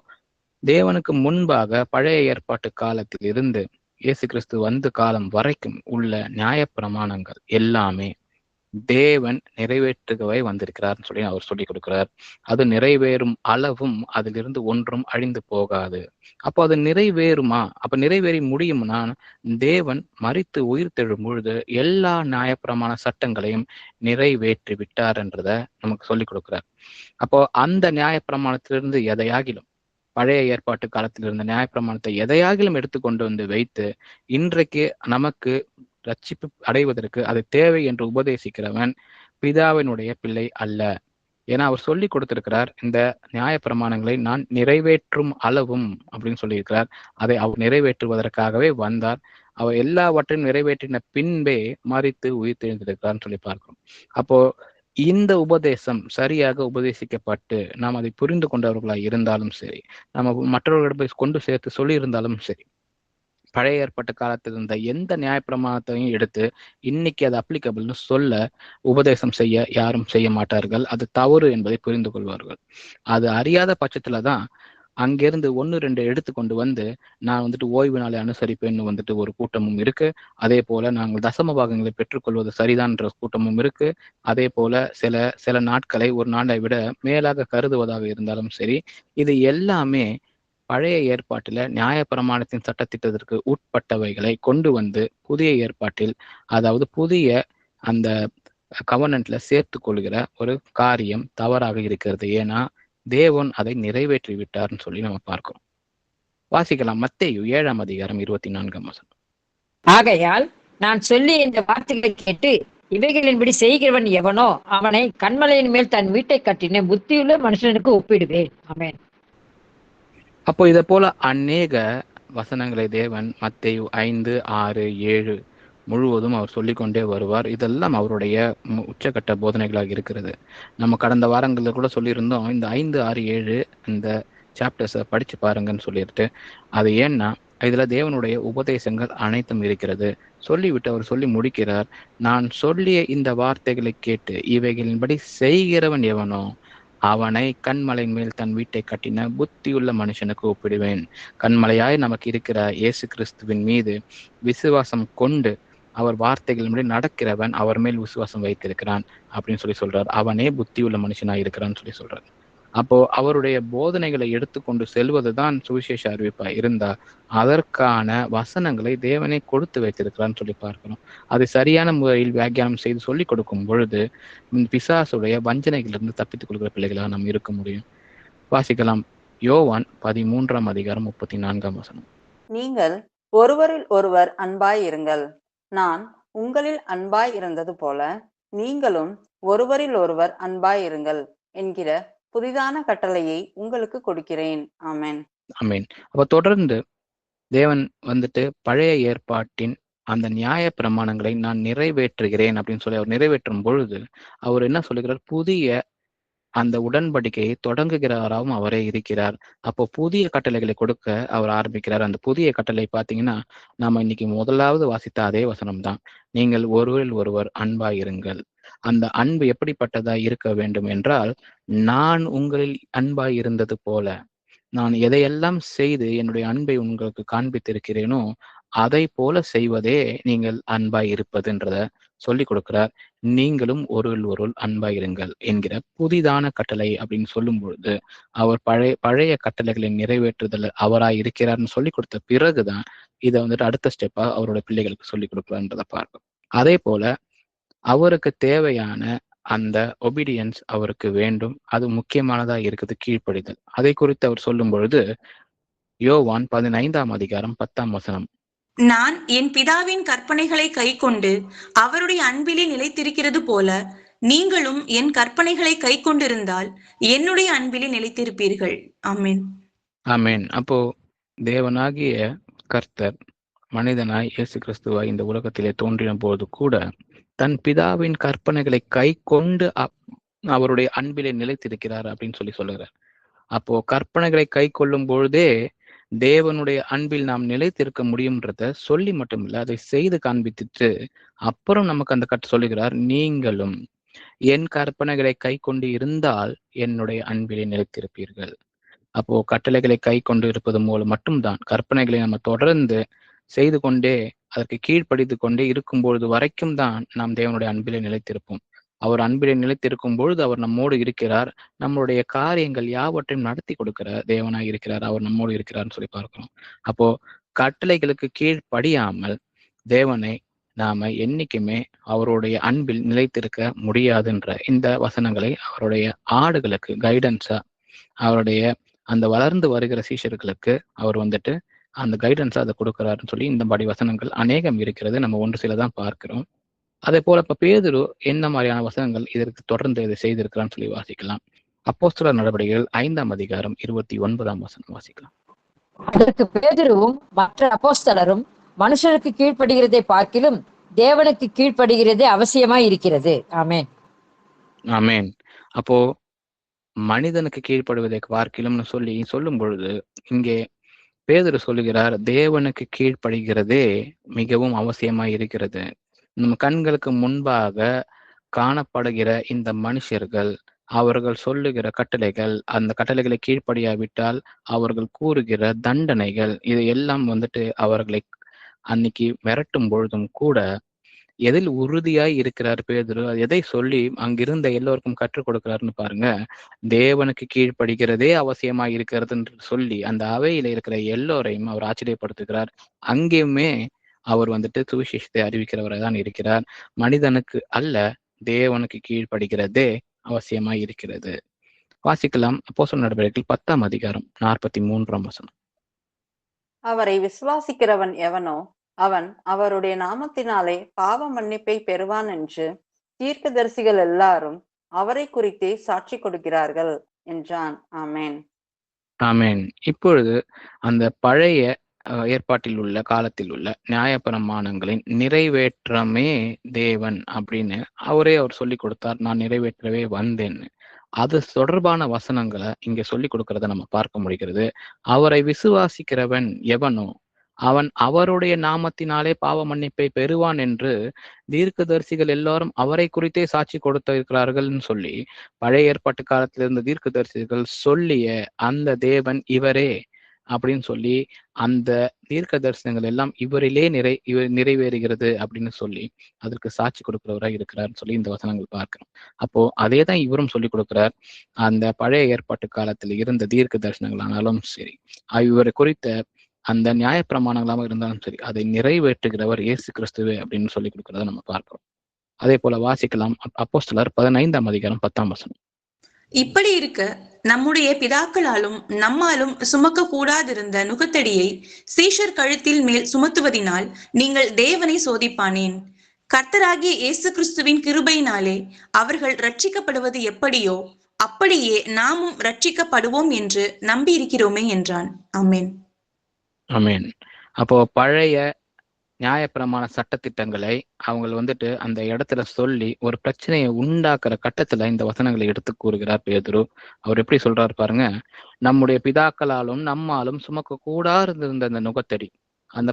தேவனுக்கு முன்பாக பழைய ஏற்பாட்டு காலத்தில் இருந்து இயேசு கிறிஸ்து வந்த காலம் வரைக்கும் உள்ள நியாய பிரமாணங்கள் எல்லாமே தேவன் நிறைவேற்றுகவே வந்திருக்கிறார்னு சொல்லி அவர் சொல்லி கொடுக்கிறார். அது நிறைவேறும் அளவும் அதிலிருந்து ஒன்றும் அழிந்து போகாது. அப்போ அது நிறைவேறுமா? அப்ப நிறைவேறி முடியும்னா தேவன் மரித்து உயிர் தெழும் பொழுது எல்லா நியாயப்பிரமாண சட்டங்களையும் நிறைவேற்றி விட்டார் என்றத நமக்கு சொல்லி கொடுக்கிறார். அப்போ அந்த நியாயப்பிரமாணத்திலிருந்து எதையாகிலும் பழைய ஏற்பாட்டு காலத்தில் இருந்த நியாயப்பிரமாணத்தை எதையாகிலும் எடுத்துக்கொண்டு வந்து வைத்து இன்றைக்கு நமக்கு ரட்சிப்பு அடைவதற்கு அது தேவை என்று உபதேசிக்கிறவன் பிதாவினுடைய பிள்ளை அல்ல. ஏன்னா அவர் சொல்லி கொடுத்திருக்கிறார், இந்த நியாய பிரமாணங்களை நான் நிறைவேற்றும் அளவும் அப்படின்னு சொல்லியிருக்கிறார். அதை அவர் நிறைவேற்றுவதற்காகவே வந்தார். அவர் எல்லாவற்றையும் நிறைவேற்றின பின்பே மரித்து உயிர் தெழுந்திருக்கிறார்னு சொல்லி பார்க்கிறோம். அப்போ இந்த உபதேசம் சரியாக உபதேசிக்கப்பட்டு நாம் அதை புரிந்து கொண்டவர்களாக இருந்தாலும் சரி, நம்ம மற்றவர்களிடம் போய் கொண்டு சேர்த்து சொல்லி இருந்தாலும் சரி, பழைய ஏற்பட்ட காலத்தில் இருந்த எந்த நியாயப்பிரமாணத்தையும் எடுத்து இன்னைக்கு அது அப்ளிகபிள்னு சொல்ல உபதேசம் செய்ய யாரும் செய்ய மாட்டார்கள். அது தவறு என்பதை புரிந்து கொள்வார்கள். அது அறியாத பட்சத்துலதான் அங்கிருந்து 1-2 எடுத்து கொண்டு வந்து நான் ஓய்வு நாளை அனுசரிப்பேன்னு ஒரு கூட்டமும் இருக்கு. அதே போல நாங்கள் தசம பாகங்களை பெற்றுக்கொள்வது சரிதான்ற கூட்டமும் இருக்கு. அதே போல சில நாட்களை ஒரு நாளை விட மேலாக கருதுவதாக இருந்தாலும் சரி, இது எல்லாமே பழைய ஏற்பாட்டில நியாய பிரமாணத்தின் சட்டத்திட்டத்திற்கு உட்பட்டவைகளை கொண்டு வந்து புதிய ஏற்பாட்டில், அதாவது புதிய அந்த கவர்னன்ட்ல சேர்த்து கொள்கிற ஒரு காரியம் தவறாக இருக்கிறது. ஏன்னா தேவன் அதை நிறைவேற்றி விட்டார்னு சொல்லி நம்ம பார்க்கிறோம். வாசிக்கலாம். மத்தேயு 7ஆம் அதிகாரம் 24ஆம் வசனம். ஆகையால் நான் சொல்லி இந்த வார்த்தைகளை கேட்டு இவைகளின்படி செய்கிறவன் எவனோ அவனை கண்மலையின் மேல் தன் வீட்டை கட்டின புத்தியுள்ள மனுஷனுக்கு ஒப்பிடுவேன். ஆமென். அப்போ இதை போல அநேக வசனங்களை தேவன் மத்தேயு 5, 6, 7 முழுவதும் அவர் சொல்லிக்கொண்டே வருவார். இதெல்லாம் அவருடைய உச்சகட்ட போதனைகளாக இருக்கிறது. நம்ம கடந்த வாரங்களில் கூட சொல்லியிருந்தோம், இந்த 5, 6, 7 இந்த சாப்டர்ஸை படிச்சு பாருங்கன்னு சொல்லிட்டு. அது ஏன்னா இதுல தேவனுடைய உபதேசங்கள் அனைத்தும் இருக்கிறது. சொல்லிவிட்டு அவர் சொல்லி முடிக்கிறார், நான் சொல்லிய இந்த வார்த்தைகளை கேட்டு இவைகளின்படி செய்கிறவன் எவனோ அவனை கண்மலையின் மேல் தன் வீட்டை கட்டின புத்தியுள்ள மனுஷனுக்கு ஒப்பிடுவேன். கண்மலையாய் நமக்கு இருக்கிற இயேசு கிறிஸ்துவின் மீது விசுவாசம் கொண்டு அவர் வார்த்தைகளின்படி நடக்கிறவன் அவர் மேல் விசுவாசம் வைத்திருக்கிறான் அப்படின்னு சொல்லி சொல்றார். அவனே புத்தியுள்ள மனுஷனாய் இருக்கிறான்னு சொல்லி சொல்றார். அப்போ அவருடைய போதனைகளை எடுத்துக்கொண்டு செல்வதுதான் சுவிசேஷ அறிவிப்பா இருந்தா அதற்கான வசனங்களை தேவனே கொடுத்து வைத்திருக்கிறான்னு சொல்லி பார்க்கிறோம். அது சரியான முறையில் வியாக்கியானம் செய்து சொல்லிக் கொடுக்கும் பொழுது பிசாசுடைய வஞ்சனைகளிலிருந்து தப்பித்துக் கொள்கிற பிள்ளைகளாக நாம் இருக்க முடியும். வாசிக்கலாம். யோவான் 13ஆம் அதிகாரம் 34ஆம் வசனம். நீங்கள் ஒருவரில் ஒருவர் அன்பாய் இருங்கள். நான் உங்களில் அன்பாய் இருந்தது போல நீங்களும் ஒருவரில் ஒருவர் அன்பாய் இருங்கள் என்கிற புதிதான கட்டளையை உங்களுக்கு கொடுக்கிறேன். ஆமென். ஆமென். அப்ப தொடர்ந்து தேவன் பழைய ஏற்பாட்டின் அந்த நியாய பிரமாணங்களை நான் நிறைவேற்றுகிறேன் அப்படின்னு சொல்லி அவர் நிறைவேற்றும் பொழுது அவர் என்ன சொல்லுகிறார்? புதிய அந்த உடன்படிக்கையை தொடங்குகிறாராகவும் அவரே இருக்கிறார். அப்போ புதிய கட்டளைகளை கொடுக்க அவர் ஆரம்பிக்கிறார். அந்த புதிய கட்டளை பார்த்தீங்கன்னா நாம இன்னைக்கு முதலாவது வாசித்த அதே வசனம் தான். நீங்கள் ஒருவரில் ஒருவர் அன்பாயிருங்கள். அந்த அன்பு எப்படிப்பட்டதா இருக்க வேண்டும் என்றால், நான் உங்களில் அன்பாய் இருந்தது போல நான் எதையெல்லாம் செய்து என்னுடைய அன்பை உங்களுக்கு காண்பித்திருக்கிறேனோ அதை போல செய்வதே நீங்கள் அன்பாய் இருப்பதுன்றத சொல்லி கொடுக்கிறார். நீங்களும் ஒருவருள் அன்பாயிருங்கள் என்கிற புதிதான கட்டளை அப்படின்னு சொல்லும் பொழுது அவர் பழைய கட்டளைகளை நிறைவேற்றுதல் அவராய் இருக்கிறார்னு சொல்லி கொடுத்த பிறகுதான் இதை அடுத்த ஸ்டெப்பா அவரோட பிள்ளைகளுக்கு சொல்லி கொடுக்கலான்றதை பார்க்கும். அதே போல அவருக்கு தேவையான அந்த ஒபீடியன்ஸ் அவருக்கு வேண்டும். அது முக்கியமானதா இருக்குது, கீழ்ப்படிதல். அதை குறித்து அவர் சொல்லும் பொழுது யோவான் 15ஆம் அதிகாரம் 10ஆம் வசனம். நான் என் பிதாவின் கற்பனைகளை கைக்கொண்டு அவருடைய அன்பிலே நிலைத்திருக்கிறது போல நீங்களும் என் கற்பனைகளை கை கொண்டிருந்தால் என்னுடைய அன்பிலே நிலைத்திருப்பீர்கள். ஆமென். ஆமென். அப்போ தேவனாகிய கர்த்தர் மனிதனாய் இயேசு கிறிஸ்துவாய் இந்த உலகத்திலே தோன்றின போது கூட தன் பிதாவின் கற்பனைகளை கை கொண்டு அவருடைய அன்பிலே நிலைத்திருக்கிறார் அப்படின்னு சொல்லுகிறார். அப்போ கற்பனைகளை கை கொள்ளும் பொழுதே தேவனுடைய அன்பில் நாம் நிலைத்திருக்க முடியும்ன்றத சொல்லி மட்டும் இல்லை, அதை செய்து காண்பித்துட்டு அப்புறம் நமக்கு அந்த சொல்லுகிறார், நீங்களும் என் கற்பனைகளை கை கொண்டு இருந்தால் என்னுடைய அன்பிலே நிலைத்திருப்பீர்கள். அப்போ கட்டளைகளை கை கொண்டு இருப்பது மூலம் மட்டும்தான், கற்பனைகளை நம்ம தொடர்ந்து செய்து கொண்டே அதற்கு கீழ்ப்படித்து கொண்டே இருக்கும் பொழுது வரைக்கும் தான் நாம் தேவனுடைய அன்பிலே நிலைத்திருப்போம். அவர் அன்பிலே நிலைத்திருக்கும் பொழுது அவர் நம்மோடு இருக்கிறார். நம்மளுடைய காரியங்கள் யாவற்றையும் நடத்தி கொடுக்கிற தேவனாய் இருக்கிறார். அவர் நம்மோடு இருக்கிறார்னு சொல்லி பார்க்கிறோம். அப்போ கட்டளைகளுக்கு கீழ்ப்படியாமல் தேவனை நாம என்னைக்குமே அவருடைய அன்பில் நிலைத்திருக்க முடியாதுன்ற இந்த வசனங்களை அவருடைய ஆடுகளுக்கு கைடன்ஸா, அவருடைய அந்த வளர்ந்து வருகிற சீஷர்களுக்கு அவர் வந்துட்டு அந்த கைடன்ஸா அதை கொடுக்கிறாருன்னு சொல்லி இந்த படி வசனங்கள் அநேகம் இருக்கிறது. நம்ம ஒன்று சில தான் பார்க்கிறோம். அதே போல இப்ப பேதுரு என்ன மாதிரியான வசனங்கள் இதற்கு தொடர்ந்து இதை செய்திருக்கிறான்னு சொல்லி வாசிக்கலாம். அப்போஸ்தலர் நடவடிக்கைகள் 5ஆம் அதிகாரம் 29ஆம் வசனம் வாசிக்கலாம். அதற்கு பேதுருவும் மற்ற அப்போஸ்தலரும், மனுஷனுக்கு கீழ்ப்படுகிறதை பார்க்கிலும் தேவனுக்கு கீழ்ப்படுகிறதே அவசியமாய் இருக்கிறது. ஆமென். ஆமென். அப்போ மனிதனுக்கு கீழ்ப்படுவதை பார்க்கிலும்னு சொல்லி சொல்லும் பொழுது இங்கே பேதுரு சொல்லுகிறார், தேவனுக்கு கீழ்ப்படுகிறதே மிகவும் அவசியமாய் இருக்கிறது. நம்ம கண்களுக்கு முன்பாக காணப்படுகிற இந்த மனுஷர்கள், அவர்கள் சொல்லுகிற கட்டளைகள், அந்த கட்டளைகளை கீழ்ப்படியாவிட்டால் அவர்கள் கூறுகிற தண்டனைகள், இது எல்லாம் வந்துட்டு அவர்களை அன்னைக்கு மிரட்டும் பொழுதும் கூட எதில் உறுதியாய் இருக்கிறார் பேதுரு, எதை சொல்லி அங்கிருந்த எல்லோருக்கும் கற்றுக் கொடுக்கிறாருன்னு பாருங்க. தேவனுக்கு கீழ்ப்படுகிறதே அவசியமாய் இருக்கிறது என்று சொல்லி அந்த அவையில இருக்கிற எல்லோரையும் அவர் ஆச்சரியப்படுத்துகிறார். அங்கேயுமே அவர் வந்துட்டு சுவிசேஷத்தை அறிவிக்கிறவராக தான் இருக்கிறார். மனிதனுக்கு அல்ல, தேவனுக்கு கீழ்ப்படுகிறதே அவசியமாய் இருக்கிறது. வாசிக்கலாம். அப்போஸ்தலர் நடவடிக்கைகள் 10ஆம் அதிகாரம் 43ஆம் வசனம். அவரை விசுவாசிக்கிறவன் எவனோ அவன் அவருடைய நாமத்தினாலே பாவ மன்னிப்பை பெறுவான் என்று தீர்க்கதரிசிகள் எல்லாரும் அவரை குறித்தே சாட்சி கொடுக்கிறார்கள் என்றான். ஆமேன். ஆமேன். இப்பொழுது அந்த பழைய ஏற்பாட்டில் உள்ள காலத்தில் உள்ள நியாயப்பிரமாணங்களின் நிறைவேற்றமே தேவன் அப்படின்னு அவர் சொல்லி கொடுத்தார். நான் நிறைவேற்றவே வந்தேன்னு. அது தொடர்பான வசனங்களை இங்க சொல்லி கொடுக்கறத நம்ம பார்க்க முடிகிறது. அவரை விசுவாசிக்கிறவன் எவனோ அவன் அவருடைய நாமத்தினாலே பாவ மன்னிப்பை பெறுவான் என்று தீர்க்கதரிசிகள் எல்லாரும் அவரை குறித்தே சாட்சி கொடுத்திருக்கிறார்கள்னு சொல்லி பழைய ஏற்பாட்டு காலத்திலிருந்து தீர்க்கதரிசிகள் சொல்லிய அந்த தேவன் இவரே அப்படின்னு சொல்லி அந்த தீர்க்க தரிசனங்கள் எல்லாம் இவரிலே நிறைவேறுகிறது அப்படின்னு சொல்லி அதற்கு சாட்சி கொடுக்கிறவராக இருக்கிறார்னு சொல்லி இந்த வசனங்கள் பார்க்கிறோம். அப்போ அதே தான் இவரும் சொல்லி கொடுக்கிறார். அந்த பழைய ஏற்பாட்டு காலத்தில் இருந்த தீர்க்க தரிசனங்களானாலும் சரி, இவரை குறித்த அந்த நியாய பிரமாணங்களாக இருந்தாலும் சரி, அதை நிறைவேற்றுகிறவர் இயேசு கிறிஸ்துவே அப்படின்னு சொல்லி கொடுக்கிறத நம்ம பார்க்கிறோம். அதே போல வாசிக்கலாம். அப்போஸ்தலர் 15ஆம் அதிகாரம் 10ஆம் வசனம். இப்படி இருக்க நம்முடைய பிதாக்களாலும் நம்மாலும் சுமக்க கூடாதிருந்த நுகத்தடியை சீஷர் கழுத்தில் மேல் சுமத்துவதினால் நீங்கள் தேவனை சோதிப்பானேன். கர்த்தராகிய இயேசு கிறிஸ்துவின் கிருபையினாலே அவர்கள் ரட்சிக்கப்படுவது எப்படியோ அப்படியே நாமும் ரட்சிக்கப்படுவோம் என்று நம்பி இருக்கிறோமே என்றான். ஆமென். ஆமென். அப்போ பழைய நியாயப்பிரமாண சட்டத்திட்டங்களை அவங்க வந்துட்டு அந்த இடத்துல சொல்லி ஒரு பிரச்சனையை உண்டாக்குற கட்டத்துல இந்த வசனங்களை எடுத்து கூறுகிறார் பேதுரு. அவர் எப்படி சொல்றாரு பாருங்க. நம்முடைய பிதாக்களாலும் நம்மாலும் சுமக்க கூடாது இருந்த அந்த நுகத்தடி, அந்த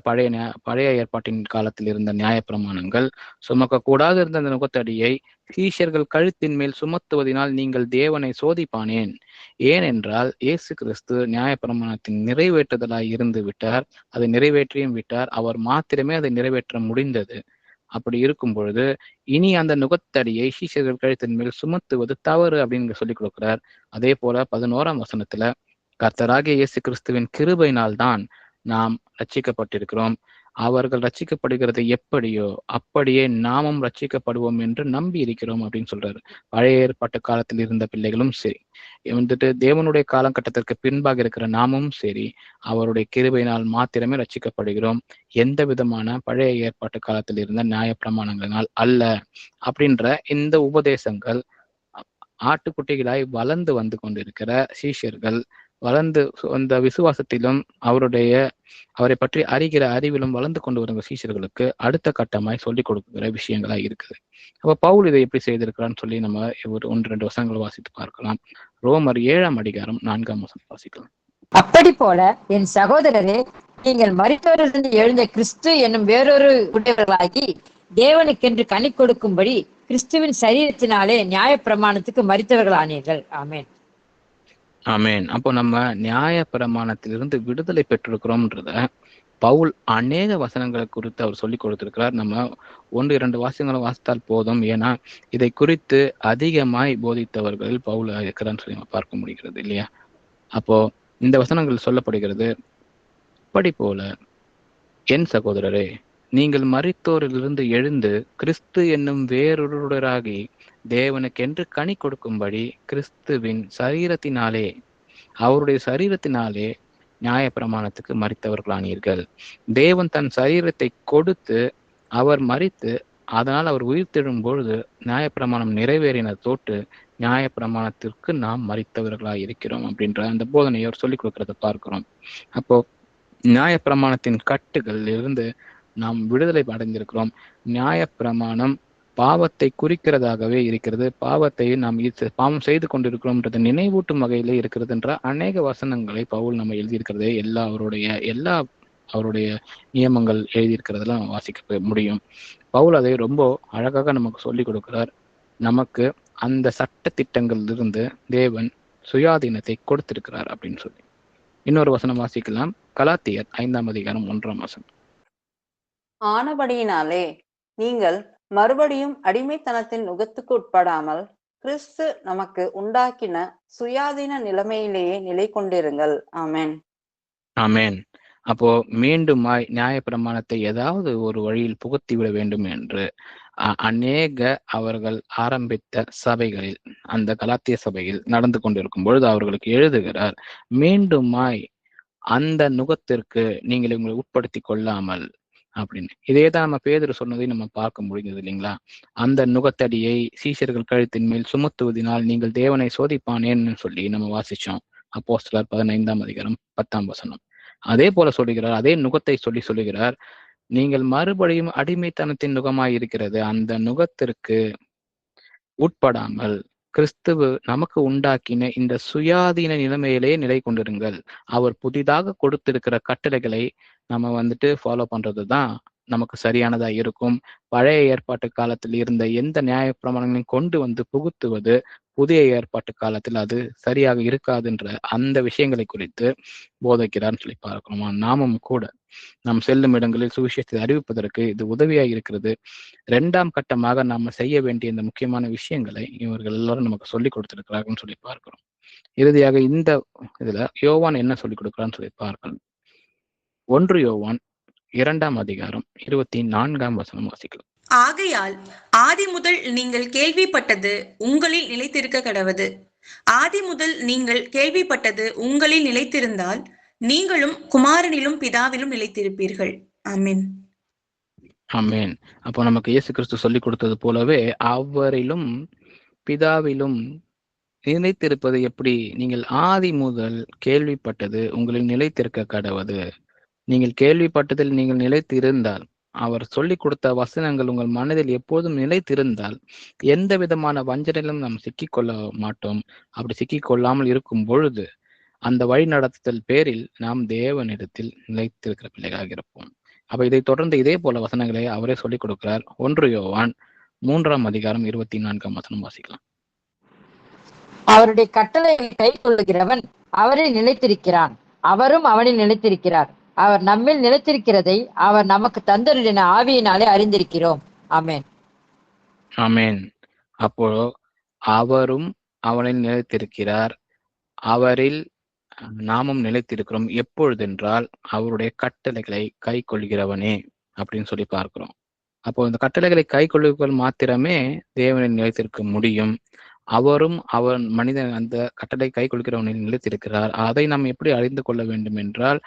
பழைய ஏற்பாட்டின் காலத்தில் இருந்த நியாயப்பிரமாணங்கள், சுமக்க கூடாது இருந்த அந்த நுகத்தடியை சீஷர்கள் கழுத்தின் மேல் சுமத்துவதனால் நீங்கள் தேவனை சோதிப்பானேன். ஏனென்றால் இயேசு கிறிஸ்து நியாயப்பிரமாணத்தின் நிறைவேற்றுதலாய் இருந்து விட்டார். அதை நிறைவேற்றியும் விட்டார். அவர் மாத்திரமே அதை நிறைவேற்ற முடிந்தது. அப்படி இருக்கும் பொழுது இனி அந்த நுகத்தடியை சீஷர்கள் கழுத்தின் மேல் சுமத்துவது தவறு அப்படின்னு சொல்லிக் கொடுக்கிறார். அதே போல 11ஆம் வசனத்துல கர்த்தராகிய இயேசு கிறிஸ்துவின் கிருபையினால் தான் நாம் ரட்சிக்கப்பட்டிருக்கிறோம். அவர்கள் ரட்சிக்கப்படுகிறது எப்படியோ அப்படியே நாமும் ரட்சிக்கப்படுவோம் என்று நம்பி இருக்கிறோம் அப்படின்னு சொல்றாரு. பழைய ஏற்பாட்டு காலத்தில் இருந்த பிள்ளைகளும் சரி, வந்துட்டு தேவனுடைய காலகட்டத்திற்கு பின்பாக இருக்கிற நாமும் சரி, அவருடைய கிருபையினால் மாத்திரமே ரட்சிக்கப்படுகிறோம். எந்த விதமான பழைய ஏற்பாட்டு காலத்தில் இருந்த நியாயப்பிரமாணங்களினால் அல்ல அப்படின்ற இந்த உபதேசங்கள் ஆட்டுக்குட்டிகளாய் வளர்ந்து வந்து கொண்டிருக்கிற சீஷர்கள் வளர்ந்து அந்த விசுவாசத்திலும் அவரை பற்றி அறிகிற அறிவிலும் வளர்ந்து கொண்டு வருகிற சீஷர்களுக்கு அடுத்த கட்டமாய் சொல்லிக் கொடுக்கிற விஷயங்களா இருக்குது. அப்ப பவுல் இதை எப்படி செய்திருக்கிறான்னு சொல்லி நம்ம ஒரு 1-2 வசனங்களை வாசித்து பார்க்கலாம். ரோமர் 7ஆம் அதிகாரம் 4ஆம் வசனம் வாசிக்கலாம். அப்படி போல என் சகோதரரே, நீங்கள் மரித்தோரிலிருந்து எழுந்த கிறிஸ்து என்னும் வேறொரு உடையவர்களாகி தேவனுக்கென்று கனி கொடுக்கும்படி கிறிஸ்துவின் சரீரத்தினாலே நியாயப்பிரமாணத்துக்கு மரித்தவர்களானீர்கள். ஆமென். ஆமென். அப்போ நம்ம நியாய பிரமாணத்திலிருந்து விடுதலை பெற்றிருக்கிறோம்ன்றத பவுல் அநேக வசனங்களை குறித்து அவர் சொல்லி கொடுத்திருக்கிறார். நம்ம 1-2 வாசகங்களை வாசித்தால் போதும். ஏன்னா இதை குறித்து அதிகமாய் போதித்தவர்கள் பவுல் இருக்கிறான்னு சொல்லி நம்ம பார்க்க முடிகிறது இல்லையா? அப்போ இந்த வசனங்கள் சொல்லப்படுகிறது, அப்படி போல என் சகோதரரே, நீங்கள் மரித்தோரிலிருந்து எழுந்து கிறிஸ்து என்னும் வேறொருவராகி தேவனுக்கென்று கனி கொடுக்கும்படி கிறிஸ்துவின் சரீரத்தினாலே அவருடைய சரீரத்தினாலே நியாயப்பிரமாணத்துக்கு மரித்தவர்களானீர்கள். தேவன் தன் சரீரத்தை கொடுத்து அவர் மரித்து அதனால் அவர் உயிர்த்தெழும் பொழுது நியாயப்பிரமாணம் நிறைவேறின தோட்டு நியாயப்பிரமாணத்திற்கு நாம் மரித்தவர்களாய் இருக்கிறோம் அப்படின்ற அந்த போதனையை அவர் சொல்லிக் கொடுக்கறத பார்க்கிறோம். அப்போ நியாயப்பிரமாணத்தின் கட்டுகள் இருந்து நாம் விடுதலை அடைந்திருக்கிறோம். நியாயப்பிரமாணம் பாவத்தை குறிக்கிறதாகவே இருக்கிறது. பாவத்தை நாம் பாவம் செய்து கொண்டிருக்கிறோம்ன்றதை நினைவூட்டும் வகையிலே இருக்கிறதுன்ற அநேக வசனங்களை பவுல் நம்ம எழுதியிருக்கிறதே எல்லா அவருடைய நியமங்கள் எழுதியிருக்கிறதெல்லாம் நம்ம வாசிக்க முடியும். பவுல் அதை ரொம்ப அழகாக நமக்கு சொல்லி கொடுக்கிறார். நமக்கு அந்த சட்ட திட்டங்களிலிருந்து தேவன் சுயாதீனத்தை கொடுத்திருக்கிறார் அப்படின்னு சொல்லி. இன்னொரு வசனம் வாசிக்கலாம். கலாத்தியர் 5ஆம் அதிகாரம் 1ஆம் வசனம். ஆனபடியினாலே நீங்கள் மறுபடியும் அடிமைத்தனத்தின் நுகத்துக்கு உட்படாமல் கிறிஸ்து நமக்கு உண்டாக்கின சுயாதீன நிலைமையிலேயே நிலை கொண்டிருங்கள். ஆமென். ஆமென். அப்போ மீண்டுமாய் நியாயப்பிரமாணத்தை ஏதாவது ஒரு வழியில் புகுத்தி விட வேண்டும் என்று அநேக அவர்கள் ஆரம்பித்த சபைகளில், அந்த கலாத்திய சபையில் நடந்து கொண்டிருக்கும் பொழுது அவர்களுக்கு எழுதுகிறார், மீண்டுமாய் அந்த நுகத்திற்கு நீங்கள் உங்களை உட்படுத்தி கொள்ளாமல் அப்படின்னு. இதேதான் நம்ம பேதுரு சொன்னதை நம்ம பார்க்க முடிந்தது இல்லைங்களா? அந்த நுகத்தடியை சீஷர்கள் கழுத்தின் மேல் சுமத்துவதனால் நீங்கள் தேவனை சோதிப்பானேன்னு சொல்லி நம்ம வாசிச்சோம். அப்போஸ்தலர் 15ஆம் அதிகாரம் 10ஆம் வசனம். அதே போல சொல்லுகிறார், அதே நுகத்தை சொல்லுகிறார், நீங்கள் மறுபடியும் அடிமைத்தனத்தின் நுகமாய் இருக்கிறது அந்த நுகத்திற்கு உட்படாமல் கிறிஸ்துவ நமக்கு உண்டாக்கின இந்த சுயாதீன நிலைமையிலே நிலை கொண்டிருங்கள். அவர் புதிதாக கொடுத்திருக்கிற கட்டளைகளை நம்ம ஃபாலோ பண்றதுதான் நமக்கு சரியானதா இருக்கும். பழைய ஏற்பாட்டு காலத்தில் இருந்த எந்த நியாய பிரமாணங்களையும் கொண்டு புகுத்துவது புதிய ஏற்பாட்டு காலத்தில் அது சரியாக இருக்காதுன்ற அந்த விஷயங்களை குறித்து போதிக்கிறார்னு சொல்லி பார்க்கணுமா? நாமும் கூட நாம் செல்லும் இடங்களில் சுவிசேஷத்தை அறிவிப்பதற்கு இது உதவியாக இருக்கிறது. 2ஆம் கட்டமாக நாம செய்ய வேண்டிய இந்த முக்கியமான விஷயங்களை இவர்கள் எல்லாரும் நமக்கு சொல்லிக் கொடுத்திருக்கிறார்கள் சொல்லி பார்க்கிறோம். இறுதியாக இந்த இதுல யோவான் என்ன சொல்லிக் கொடுக்கிறான்னு சொல்லி பார்க்கணும். 1 யோவான் 2ஆம் அதிகாரம் 24ஆம் வசனம் வாசிக்கலாம். ஆகையால் ஆதி முதல் நீங்கள் கேள்விப்பட்டது உங்களில் நிலைத்திருக்க கடவது. ஆதி முதல் நீங்கள் கேள்விப்பட்டது உங்களில் நிலைத்திருந்தால் நீங்களும் குமாரனிலும் பிதாவிலும் நிலைத்திருப்பீர்கள். ஆமென். ஆமென். அப்போ நமக்கு இயேசு கிறிஸ்து சொல்லிக் கொடுத்தது போலவே அவரிலும் பிதாவிலும் நிலைத்திருப்பது எப்படி? நீங்கள் ஆதி முதல் கேள்விப்பட்டது உங்களில் நிலைத்திருக்க கடவது. நீங்கள் கேள்விப்பட்டதில் நீங்கள் நிலைத்திருந்தால், அவர் சொல்லிக் கொடுத்த வசனங்கள் உங்கள் மனதில் எப்போதும் நிலைத்திருந்தால் எந்த விதமான வஞ்சனையிலும் நாம் சிக்கிக்கொள்ள மாட்டோம். அப்படி சிக்கிக்கொள்ளாமல் இருக்கும் பொழுது அந்த வழி நடத்துதல் பேரில் நாம் தேவனிடத்தில் நிலைத்திருக்கிற பிள்ளைகளாக இருப்போம். அப்ப இதை தொடர்ந்து இதே போல வசனங்களை அவரே சொல்லிக் கொடுக்கிறார். 1 யோவான் 3ஆம் அதிகாரம் 24ஆம் வசனம் வாசிக்கலாம். அவருடைய கட்டளையை கை கொள்ளுகிறவன் அவரில் நிலைத்திருக்கிறான், அவரும் அவனில் நிலைத்திருக்கிறார். அவர் நம்மில் நிலைத்திருக்கிறதை அவர் நமக்கு தந்தருளின ஆவியினாலே அறிந்திருக்கிறோம். ஆமென். ஆமென். அப்போ அவரும் அவனில் நிலைத்திருக்கிறார், அவரில் நாமும் நிலைத்திருக்கிறோம். எப்பொழுதென்றால் அவருடைய கட்டளைகளை கை கொள்கிறவனே அப்படின்னு சொல்லி பார்க்கிறோம். அப்போ இந்த கட்டளைகளை கை கொள்ளுவதால் மாத்திரமே தேவனில் நிலைத்திருக்க முடியும். அவரும் மனிதன் அந்த கட்டளை கை கொள்கிறவனில் நிலைத்திருக்கிறார். அதை நாம் எப்படி அறிந்து கொள்ள வேண்டும் என்றால்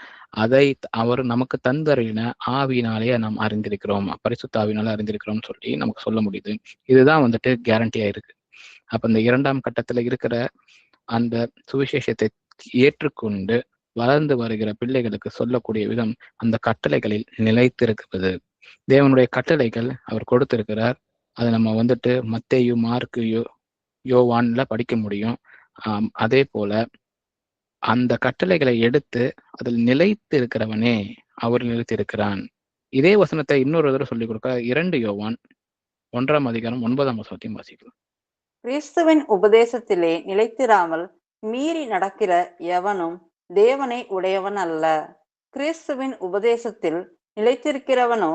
அதை அவர் நமக்கு தந்தறின ஆவியினாலே நாம் அறிந்திருக்கிறோம், பரிசுத்த ஆவியினாலே அறிந்திருக்கிறோம் சொல்லி நமக்கு சொல்ல முடியுது. இதுதான் கேரண்டியா இருக்கு. அப்ப இந்த 2ஆம் கட்டத்துல இருக்கிற அந்த சுவிசேஷத்தை ஏற்றுக்கொண்டு வளர்ந்து வருகிற பிள்ளைகளுக்கு சொல்லக்கூடிய விதம் அந்த கட்டளைகளில் நிலைத்திருக்கிறது. தேவனுடைய கட்டளைகள் அவர் கொடுத்திருக்கிறார். அதை நம்ம மத்தேயு, மார்க்கு, யோவான்ல படிக்க முடியும். அதே போல அந்த கட்டளைகளை எடுத்து அதில் நிலைத்து இருக்கிறவனே அவர் நிலைத்து இருக்கிறான். இதே வசனத்தை இன்னொரு தடவை சொல்லிக் கொடுக்க 2 யோவான் 1 9 வாசிக்கலாம். கிறிஸ்துவின் உபதேசத்திலே நிலைத்திராமல் மீறி நடக்கிற எவனும் தேவனை உடையவன் அல்ல. கிறிஸ்துவின் உபதேசத்தில் நிலைத்திருக்கிறவனோ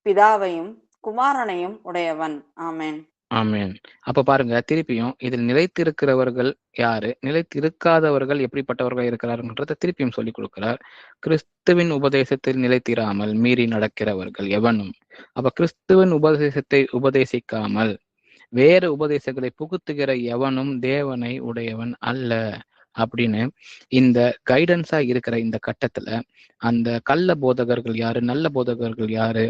பிதாவையும் குமாரனையும் உடையவன். ஆமென். ஆமென். அப்ப பாருங்க, திருப்பியும் இதில் நிலைத்திருக்கிறவர்கள் யாரு, நிலைத்திருக்காதவர்கள் எப்படிப்பட்டவர்கள் இருக்கிறார்ன்றத திருப்பியும் சொல்லிக் கொடுக்கிறார். கிறிஸ்துவின் உபதேசத்தில் நிலைத்திராமல் மீறி நடக்கிறவர்கள் எவனும். அப்ப கிறிஸ்துவின் உபதேசத்தை உபதேசிக்காமல் வேறு உபதேசங்களை புகுத்துகிற எவனும் தேவனை உடையவன் அல்ல அப்படின்னு இந்த கைடன்ஸா இருக்கிற இந்த கட்டத்துல அந்த கள்ள போதகர்கள் யாரு, நல்ல போதகர்கள் யாரு,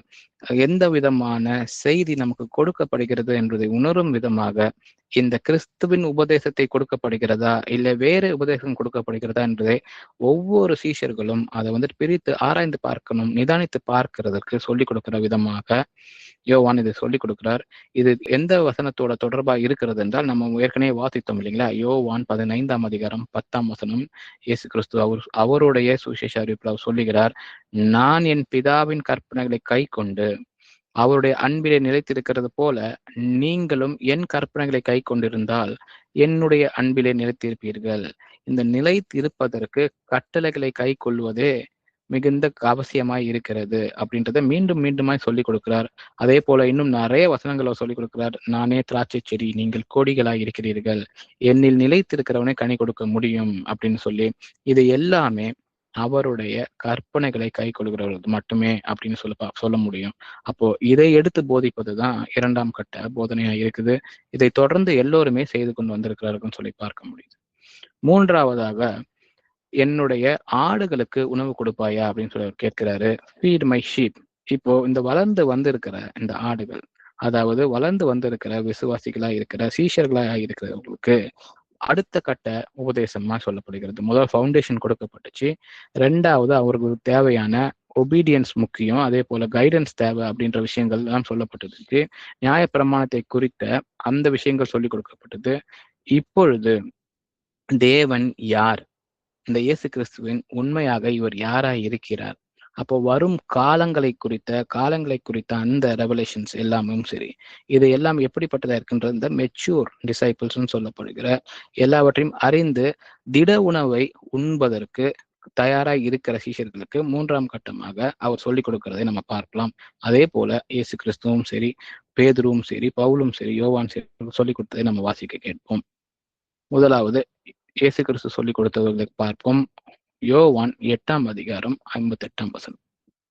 எந்த விதமான செய்தி நமக்கு கொடுக்கப்படுகிறது என்பதை உணரும் விதமாக இந்த கிறிஸ்துவின் உபதேசத்தை கொடுக்கப்படுகிறதா இல்லை வேறு உபதேசம் கொடுக்கப்படுகிறதா என்பதை ஒவ்வொரு சீஷர்களும் அதை பிரித்து ஆராய்ந்து பார்க்கணும், நிதானித்து பார்க்கிறதற்கு சொல்லிக் கொடுக்கிற விதமாக யோவான் இதை சொல்லிக் கொடுக்கிறார். இது எந்த வசனத்தோட தொடர்பா இருக்கிறது என்றால் நம்ம ஏற்கனவே வாசித்தோம் இல்லைங்களா? யோவான் 15 இயேசு கிறிஸ்து அவருடைய சுவிசேஷ அறிவிப்பில் அவர் சொல்லுகிறார், நான் என் பிதாவின் கற்பனைகளை கை கொண்டு அவருடைய அன்பிலே நிலைத்திருக்கிறது போல நீங்களும் என் கற்பனைகளை கை கொண்டிருந்தால் என்னுடைய அன்பிலே நிலைத்திருப்பீர்கள். இந்த நிலைத்திருப்பதற்கு கட்டளைகளை கை கொள்வதே மிகுந்த அவசியமாய் இருக்கிறது அப்படின்றத மீண்டும் மீண்டுமாய் சொல்லிக் கொடுக்கிறார். அதே போல இன்னும் நிறைய வசனங்களை சொல்லிக் கொடுக்கிறார். நானே திராட்சை செடி, நீங்கள் கொடிகளாய் இருக்கிறீர்கள், என்னில் நிலைத்திருக்கிறவனை கனி கொடுக்க முடியும் அப்படின்னு சொல்லி இது எல்லாமே அவருடைய கற்பனைகளை கை கொள்கிறவர்கள் மட்டுமே அப்படின்னு சொல்ல முடியும். அப்போ இதை எடுத்து போதிப்பதுதான் 2ஆம் கட்ட போதனையா இருக்குது. இதை தொடர்ந்து எல்லோருமே செய்து கொண்டு வந்திருக்கிறார்கள் சொல்லி பார்க்க முடியுது. 3ஆவதாக என்னுடைய ஆடுகளுக்கு உணவு கொடுப்பாயா அப்படின்னு சொல்லி கேட்கிறாரு. Feet my sheep. இப்போ இந்த வளர்ந்து வந்திருக்கிற இந்த ஆடுகள், அதாவது வளர்ந்து வந்திருக்கிற விசுவாசிகளா இருக்கிற சீஷர்களா இருக்கிறவர்களுக்கு அடுத்த கட்ட உபதேசமா சொல்லப்படுகிறது. முதல் ஃபவுண்டேஷன் கொடுக்கப்பட்டுச்சு, 2வது அவர்களுக்கு தேவையான ஒபீடியன்ஸ் முக்கியம், அதே போல கைடன்ஸ் தேவை அப்படின்ற விஷயங்கள் எல்லாம் சொல்லப்பட்டிருக்கு. நியாயப்பிரமாணத்தை குறித்த அந்த விஷயங்கள் சொல்லிக் கொடுக்கப்பட்டது. இப்பொழுது தேவன் யார், இந்த இயேசு கிறிஸ்துவின் உண்மையாக இவர் யாராய் இருக்கிறார், அப்போ வரும் காலங்களை குறித்த அந்த ரெவலேஷன்ஸ் எல்லாமும் சரி, இது எல்லாம் எப்படிப்பட்டதா இருக்கின்ற இந்த மெச்சூர் டிசைபிள்ஸ்ன்னு சொல்லப்படுகிற எல்லாவற்றையும் அறிந்து திட உணவை உண்பதற்கு தயாராய் இருக்கிற சீஷர்களுக்கு 3ஆம் கட்டமாக அவர் சொல்லிக் கொடுக்கிறதை நம்ம பார்க்கலாம். அதே போல இயேசு கிறிஸ்துவும் சரி, பேதுருவும் சரி, பவுலும் சரி, யோவான் சரி சொல்லிக் கொடுத்ததை நம்ம வாசிக்க கேட்போம். முதலாவது இயேசு கிறிஸ்து சொல்லிக் கொடுத்தவர்களுக்கு பார்ப்போம். யோவான் 8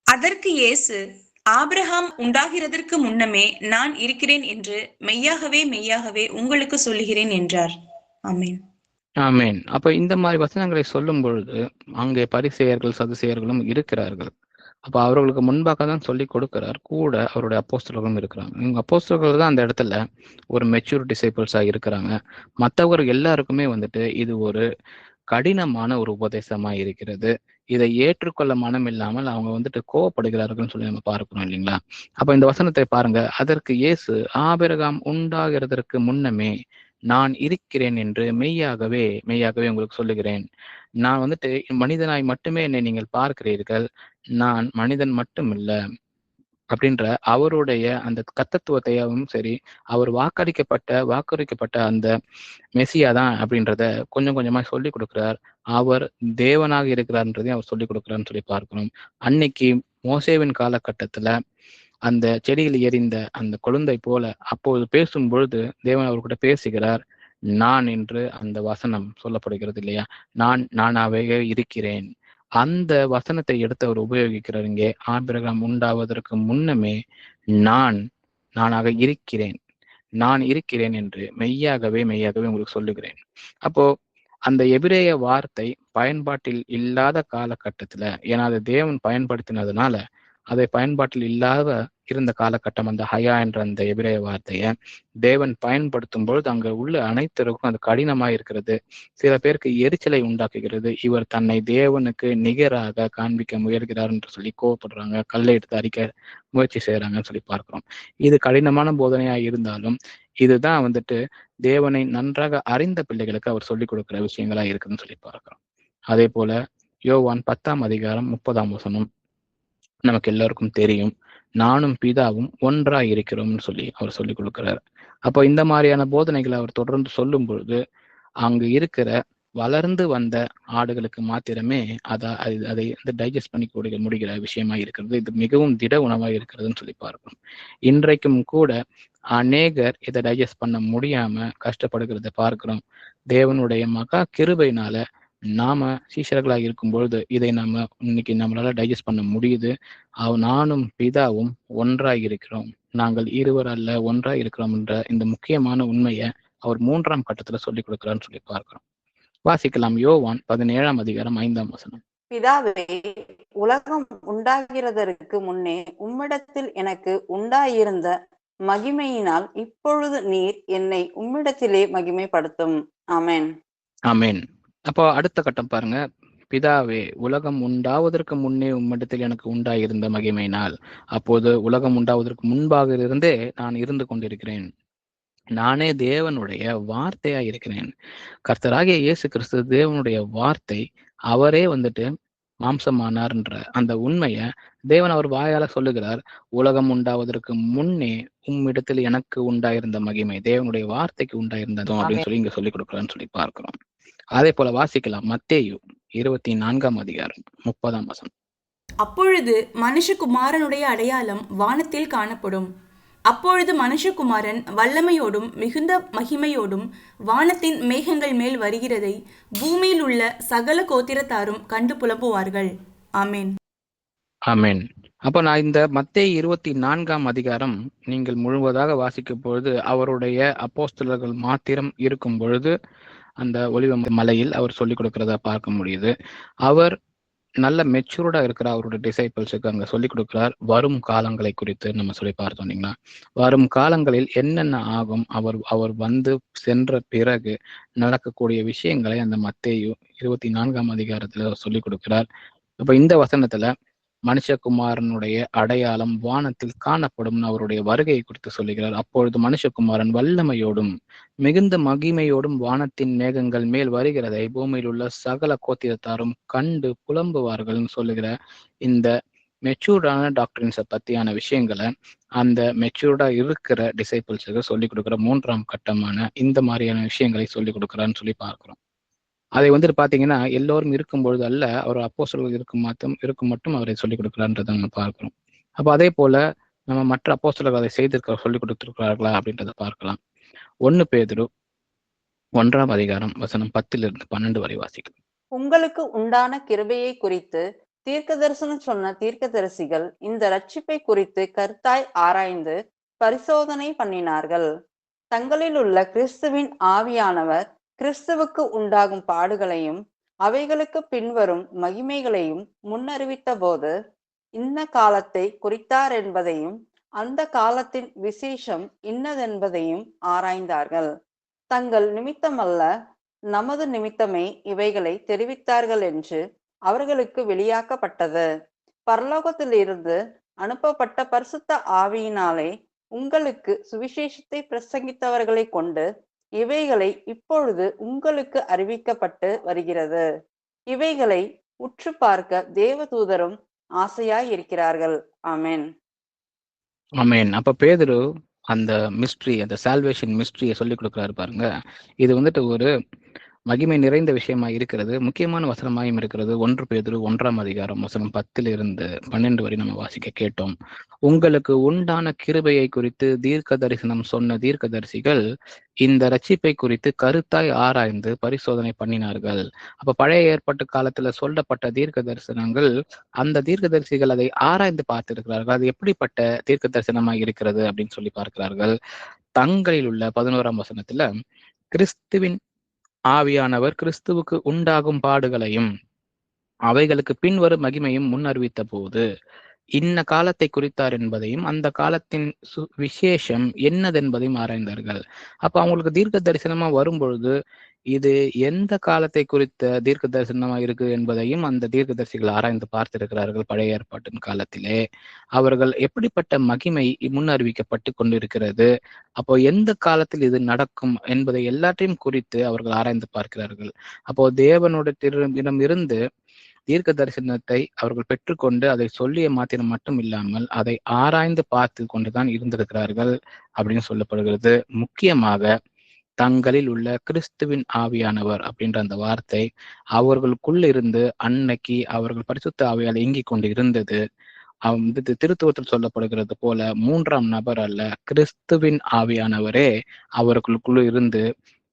அதற்கு இயேசு, ஆபிரகாம் உண்டாகிறதற்கு முன்னமே நான் இருக்கிறேன் என்று மெய்யாகவே மெய்யாகவே உங்களுக்கு சொல்லுகிறேன் என்றார். ஆமென். ஆமென். அப்ப இந்த மாதிரி வசனங்களை சொல்லும் பொழுது அங்கே பரிசேயர்கள் சதுசேயர்களும் இருக்கிறார்கள். அப்ப அவர்களுக்கு முன்பாக தான் சொல்லி கொடுக்கிறார். கூட அவருடைய அப்போஸ்தலர்களும் இருக்கிறாங்க. இவங்க அப்போஸ்தலர்கள் தான் அந்த இடத்துல ஒரு மெச்சூர் டிசைபிள்ஸா இருக்கிறாங்க. மற்றவர்கள் எல்லாருக்குமே இது ஒரு கடினமான ஒரு உபதேசமா இருக்கிறது. இதை ஏற்றுக்கொள்ள மனம் இல்லாமல் அவங்க கோவப்படுகிறார்கள் சொல்லி நம்ம பார்க்கிறோம் இல்லைங்களா? அப்ப இந்த வசனத்தை பாருங்க. அதற்கு இயேசு, ஆபிரகாம் உண்டாகிறதற்கு முன்னமே நான் இருக்கிறேன் என்று மெய்யாகவே மெய்யாகவே உங்களுக்கு சொல்லுகிறேன். நான் மனிதனாய் மட்டுமே என்னை நீங்கள் பார்க்கிறீர்கள், நான் மனிதன் மட்டும் இல்ல அப்படின்ற அவருடைய அந்த கர்த்தத்துவத்தையும் சரி, அவர் வாக்களிக்கப்பட்ட அந்த மெசியா தான் அப்படின்றத கொஞ்சம் கொஞ்சமா சொல்லி கொடுக்கிறார். அவர் தேவனாக இருக்கிறார்ன்றதையும் அவர் சொல்லி கொடுக்கிறார்னு சொல்லி பார்க்கிறோம். அன்னைக்கு மோசேவின் காலகட்டத்துல அந்த செடியில் எரிந்த அந்த குழந்தை போல அப்போது பேசும் பொழுது தேவன் அவர்கிட்ட பேசுகிறார். நான் என்று அந்த வசனம் சொல்லப்படுகிறது இல்லையா? நானாவே இருக்கிறேன். அந்த வசனத்தை எடுத்து அவர் உபயோகிக்கிறார் இங்கே. ஆபிரகாம் உண்டாவதற்கு முன்னமே நானாக இருக்கிறேன், நான் இருக்கிறேன் என்று மெய்யாகவே மெய்யாகவே உங்களுக்கு சொல்லுகிறேன். அப்போ அந்த எபிரேய வார்த்தை பயன்பாட்டில் இல்லாத காலகட்டத்துல, ஏன்னா அது தேவன் பயன்படுத்தினதுனால அதை பயன்பாட்டில் இல்லாத இருந்த காலகட்டம், அந்த ஹயா என்ற அந்த எபிரேய வார்த்தையை தேவன் பயன்படுத்தும் பொழுது அங்க உள்ள அனைத்தருக்கும் அது கடினமா இருக்கிறது. சில பேருக்கு எரிச்சலை உண்டாக்குகிறது. இவர் தன்னை தேவனுக்கு நிகராக காண்பிக்க முயல்கிறார் என்று சொல்லி கோவப்படுறாங்க, கல்லை எடுத்து அடிக்க முயற்சி செய்யறாங்கன்னு சொல்லி பார்க்கிறோம். இது கடினமான போதனையா இருந்தாலும் இதுதான் தேவனை நன்றாக அறிந்த பிள்ளைகளுக்கு அவர் சொல்லிக் கொடுக்கிற விஷயங்களா இருக்குதுன்னு சொல்லி பார்க்கிறோம். அதே போல யோவான் 10:30 நமக்கு எல்லாருக்கும் தெரியும். நானும் பிதாவும் ஒன்றாய் இருக்கிறோம்னு சொல்லி அவர் சொல்லிக் கொடுக்கிறார். அப்போ இந்த மாதிரியான போதனைகளை அவர் தொடர்ந்து சொல்லும் பொழுது அங்கு இருக்கிற வளர்ந்து வந்த ஆடுகளுக்கு மாத்திரமே அதை டைஜஸ்ட் பண்ணி முடிகிற விஷயமா இருக்கிறது. இது மிகவும் திட உணவாக இருக்கிறதுன்னு சொல்லி பார்க்கணும். இன்றைக்கும் கூட அநேகர் இதை டைஜஸ்ட் பண்ண முடியாம கஷ்டப்படுகிறத பார்க்கிறோம். தேவனுடைய மகா கிருபையினால நாம சீஷர்களாக இருக்கும் பொழுது இதை நாம இன்னைக்கு நம்மளால டைஜஸ்ட் பண்ண முடியுது. நானும் பிதாவும் ஒன்றாய் இருக்கிறோம், நாங்கள் இருவர் அல்ல ஒன்றாய் இருக்கிறோம் என்ற இந்த முக்கியமான உண்மையை அவர் 3ஆம் கட்டத்துல சொல்லிக் கொடுக்கிறான்னு சொல்லி பார்க்கிறோம். வாசிக்கலாம். யோவான் 17:5. பிதாவே, உலகம் உண்டாகிறதற்கு முன்னே உம்மிடத்தில் எனக்கு உண்டாயிருந்த மகிமையினால் இப்பொழுது நீர் என்னை உம்மிடத்திலே மகிமைப்படுத்தும். ஆமென். ஆமென். அப்போ அடுத்த கட்டம் பாருங்க. பிதாவே, உலகம் உண்டாவதற்கு முன்னே உம்மிடத்தில் எனக்கு உண்டாயிருந்த மகிமையினால். அப்போது உலகம் உண்டாவதற்கு முன்பாக இருந்தே நான் இருந்து கொண்டிருக்கிறேன். நானே தேவனுடைய வார்த்தையா இருக்கிறேன். கர்த்தராகிய இயேசு கிறிஸ்து தேவனுடைய வார்த்தை. அவரே மாம்சமானார்ன்ற அந்த உண்மைய தேவன் அவர் வாயால சொல்லுகிறார். உலகம் உண்டாவதற்கு முன்னே உம்மிடத்தில் எனக்கு உண்டாயிருந்த மகிமை, தேவனுடைய வார்த்தைக்கு உண்டாயிருந்ததும் அப்படின்னு சொல்லி இங்க சொல்லிக் கொடுக்குறான்னு சொல்லி பார்க்கிறோம். அதே போல வாசிக்கலாம். மத்தேயு 24:30. அப்பொழுது மனுஷகுமாரனுடைய அடையாளம் வானத்தில் காணப்படும். அப்பொழுது மனுஷகுமாரன் வல்லமையோடும் மிகுந்த மகிமையோடும் வானத்தின் மேகங்கள் மேல் வருகிறதை பூமியில் உள்ள சகல கோத்திரத்தாரும் கண்டு புலம்புவார்கள். ஆமென். ஆமென். அப்ப நான் இந்த மத்தேயு 24 நீங்கள் முழுவதாக வாசிக்கும் பொழுது அவருடைய அப்போஸ்தலர்கள் மாத்திரம் இருக்கும் பொழுது அந்த ஒலிவ மலையில் அவர் சொல்லிக் கொடுக்கிறத பார்க்க முடியுது. அவர் நல்ல மெச்சூர்டா இருக்கிற அவருடைய டிசைபிள்ஸுக்கு அங்க சொல்லிக் கொடுக்கிறார். வரும் காலங்களை குறித்து நம்ம சொல்லி பார்த்தோம் இல்லைங்களா? வரும் காலங்களில் என்னென்ன ஆகும், அவர் வந்து சென்ற பிறகு நடக்கக்கூடிய விஷயங்களை அந்த மத்தேயு 24 சொல்லிக் கொடுக்கிறார். அப்ப இந்த வசனத்துல மனுஷகுமாரனுடைய அடையாளம் வானத்தில் காணப்படும் அவருடைய வருகையை குறித்து சொல்லுகிறார். அப்பொழுது மனுஷகுமாரன் வல்லமையோடும் மிகுந்த மகிமையோடும் வானத்தின் மேகங்கள் மேல் வருகிறதை பூமியில் உள்ள சகல கோத்திரத்தாரும் கண்டு புலம்புவார்கள் சொல்லுகிற இந்த மெச்சூர்டான டாக்டரின்ஸை பத்தியான விஷயங்களை அந்த மெச்சூர்டா இருக்கிற டிசைபிள்ஸுக்கு சொல்லிக் கொடுக்குற 3ஆம் கட்டமான இந்த மாதிரியான விஷயங்களை சொல்லிக் கொடுக்குறான்னு சொல்லி பார்க்கிறோம். அதை பாத்தீங்கன்னா எல்லோரும் இருக்கும்பொழுது அல்ல, அவர் அப்போஸ்தலர்கள் இருக்கும் மட்டும் அவரை சொல்லிக் கொடுக்கிறான்றதை நம்ம பார்க்கிறோம். அப்போ அதே போல நம்ம மற்ற அப்போஸ்தலர்கள் அதை சொல்லிக் கொடுத்திருக்கிறார்களா அப்படின்றத பார்க்கலாம். 1 பேதுரு 1 வசனம் 10-12 வரை வாசிக்கலாம். உங்களுக்கு உண்டான கிருபையை குறித்து தீர்க்க தரிசனம் சொன்ன தீர்க்கதரிசிகள் இந்த ரட்சிப்பை குறித்து கருத்தாய் ஆராய்ந்து பரிசோதனை பண்ணினார்கள். தங்களில் உள்ள கிறிஸ்துவின் ஆவியானவர் கிறிஸ்துவுக்கு உண்டாகும் பாடுகளையும் அவைகளுக்கு பின்வரும் மகிமைகளையும் முன்னறிவித்த போது இந்த காலத்தை குறித்தார் என்பதையும் அந்த காலத்தின் விசேஷம் இன்னதென்பதையும் ஆராய்ந்தார்கள். தங்கள் நிமித்தமல்ல, நமது நிமித்தமே இவைகளை தெரிவித்தார்கள் என்று அவர்களுக்கு வெளியாக்கப்பட்டது. பரலோகத்திலிருந்து அனுப்பப்பட்ட பரிசுத்த ஆவியினாலே உங்களுக்கு சுவிசேஷத்தை பிரசங்கித்தவர்களை கொண்டு இவைகளை இப்பொழுது உங்களுக்கு அறிவிக்கப்பட்டு வருகிறது. இவைகளை உற்று பார்க்க தேவதூதரும் ஆசையாய் இருக்கிறார்கள். ஆமென். ஆமென். அப்ப பேதுரு அந்த மிஸ்ட்ரி, அந்த சால்வேஷன் மிஸ்ட்ரியை சொல்லிக் கொடுக்குறாரு பாருங்க. இது ஒரு மகிமை நிறைந்த விஷயமா இருக்கிறது. முக்கியமான வசனமாயும் இருக்கிறது. 1 பேதுரு 1 வசனம் 10-12 வரை நம்ம வாசிக்க கேட்டோம். உங்களுக்கு உண்டான கிருபையை குறித்து தீர்க்க தரிசனம் சொன்ன தீர்க்கதரிசிகள் இந்த ரட்சிப்பை குறித்து கருத்தாய் ஆராய்ந்து பரிசோதனை பண்ணினார்கள். அப்ப பழைய ஏற்பாட்டு காலத்துல சொல்லப்பட்ட தீர்க்க தரிசனங்கள், அந்த தீர்க்கதரிசிகள் அதை ஆராய்ந்து பார்த்திருக்கிறார்கள். அது எப்படிப்பட்ட தீர்க்க தரிசனமாக இருக்கிறது அப்படின்னு சொல்லி பார்க்கிறார்கள். தங்களில் உள்ள 11ஆம் வசனத்துல கிறிஸ்துவின் ஆவியானவர் கிறிஸ்துவுக்கு உண்டாகும் பாடுகளையும் அவைகளுக்கு பின்வரும் மகிமையும் முன்னறிவித்த போது இன்ன காலத்தை குறித்தார் என்பதையும் அந்த காலத்தின் விசேஷம் என்னதென்பதையும் ஆராய்ந்தார்கள். அப்ப அவங்களுக்கு தீர்க்க தரிசனமா வரும்பொழுது இது எந்த காலத்தை குறித்த தீர்க்க தரிசனமாக இருக்கு என்பதையும் அந்த தீர்க்கதரிசிகள் ஆராய்ந்து பார்த்திருக்கிறார்கள். பழைய ஏற்பாட்டின் காலத்திலே அவர்கள் எப்படிப்பட்ட மகிமை முன் அறிவிக்கப்பட்டு கொண்டிருக்கிறது, அப்போ எந்த காலத்தில் இது நடக்கும் என்பதை எல்லாத்தையும் குறித்து அவர்கள் ஆராய்ந்து பார்க்கிறார்கள். அப்போ தேவனுடைய இருந்து தீர்க்க தரிசனத்தை அவர்கள் பெற்றுக்கொண்டு அதை சொல்லிய மாத்திரம் மட்டும் இல்லாமல் அதை ஆராய்ந்து பார்த்து கொண்டுதான் இருந்திருக்கிறார்கள் அப்படின்னு சொல்லப்படுகிறது. முக்கியமாக தங்களில் உள்ள கிறிஸ்துவின் ஆவியானவர் அப்படின்ற அந்த வார்த்தை அவர்களுக்குள் இருந்து அன்னைக்கு அவர்கள் பரிசுத்த ஆவியால் இயங்கிக் கொண்டு இருந்தது. திருத்துவத்தில் சொல்லப்படுகிறது போல 3ஆம் நபர் அல்ல, கிறிஸ்துவின் ஆவியானவரே அவர்களுக்குள் இருந்து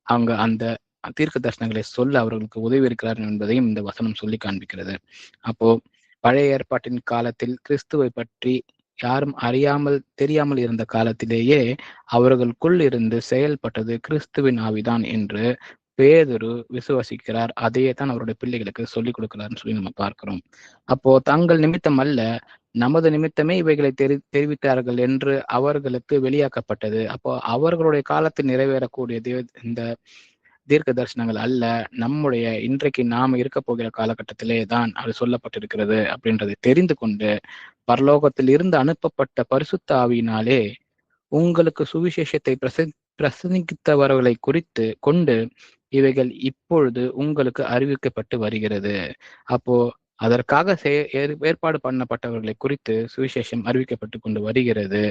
அவங்க அந்த தீர்க்க தரிசனங்களை சொல்ல அவர்களுக்கு உதவி இருக்கிறார்கள் என்பதையும் இந்த வசனம் சொல்லி காண்பிக்கிறது. அப்போ பழைய ஏற்பாட்டின் காலத்தில் கிறிஸ்துவை பற்றி யாரும் அறியாமல் தெரியாமல் இருந்த காலத்திலேயே அவர்களுக்குள் இருந்து செயல்பட்டது கிறிஸ்துவின் ஆவிதான் என்று பேதுரு விசுவாசிக்கிறார். அதையே தான் அவருடைய பிள்ளைகளுக்கு சொல்லிக் கொடுக்கிறார்னு சொல்லி நம்ம பார்க்கிறோம். அப்போ தங்கள் நிமித்தம் அல்ல, நமது நிமித்தமே இவைகளை தெரிவித்தார்கள் என்று அவர்களுக்கு வெளியாக்கப்பட்டது. அப்போ அவர்களுடைய காலத்தில் நிறைவேறக்கூடிய இந்த தீர்க்க தரிசனங்கள் அல்ல, நம்முடைய இன்றைக்கு நாம இருக்க போகிற காலகட்டத்திலே தான் அது சொல்லப்பட்டிருக்கிறது அப்படின்றதை தெரிந்து கொண்டு பரலோகத்தில் இருந்து அனுப்பப்பட்ட பரிசுத்த ஆவியினாலே உங்களுக்கு சுவிசேஷத்தை பிரசங்கித்தவர்களை குறித்து கொண்டு இவைகள் இப்பொழுது உங்களுக்கு அறிவிக்கப்பட்டு வருகிறது. அப்போ அதற்காக ஏற்பாடு பண்ணப்பட்டவர்களை குறித்து சுவிசேஷம் அறிவிக்கப்பட்டு கொண்டு வருகிறது.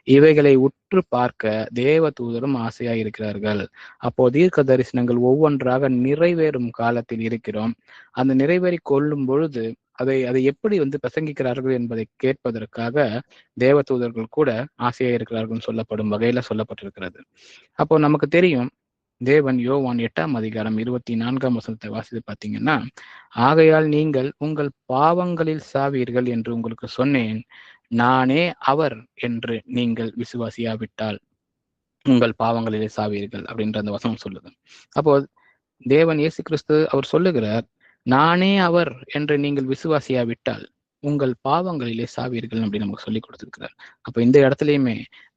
இவைகளை உற்று பார்க்க தேவ தூதரும் ஆசையாய் இருக்கிறார்கள். அப்போ தீர்க்க தரிசனங்கள் ஒவ்வொன்றாக நிறைவேறும் காலத்தில் இருக்கிறோம். அந்த நிறைவேறி கொள்ளும் பொழுது அதை எப்படி பிரசங்கிக்கிறார்கள் என்பதை கேட்பதற்காக தேவ தூதர்கள் கூட ஆசையாய் இருக்கிறார்கள் சொல்லப்படும் வகையில சொல்லப்பட்டிருக்கிறது. அப்போ நமக்கு தெரியும், தேவன் யோவான் 8ஆம் அதிகாரம் 24ஆம் வசனத்தை வாசித்து பார்த்தீங்கன்னா, ஆகையால் நீங்கள் உங்கள் பாவங்களில் சாவீர்கள் என்று உங்களுக்கு சொன்னேன், நானே அவர் என்று நீங்கள் விசுவாசியாவிட்டால் உங்கள் பாவங்களிலே சாவீர்கள் அப்படின்ற அந்த வசனம் சொல்லுது. அப்போ தேவன் இயேசு கிறிஸ்து அவர் சொல்லுகிறார், நானே அவர் என்று நீங்கள் விசுவாசியாவிட்டால் உங்கள் பாவங்களிலே சாவீர்கள் அப்படின்னு நமக்கு சொல்லி கொடுத்திருக்கிறார். அப்ப இந்த இடத்துலயுமே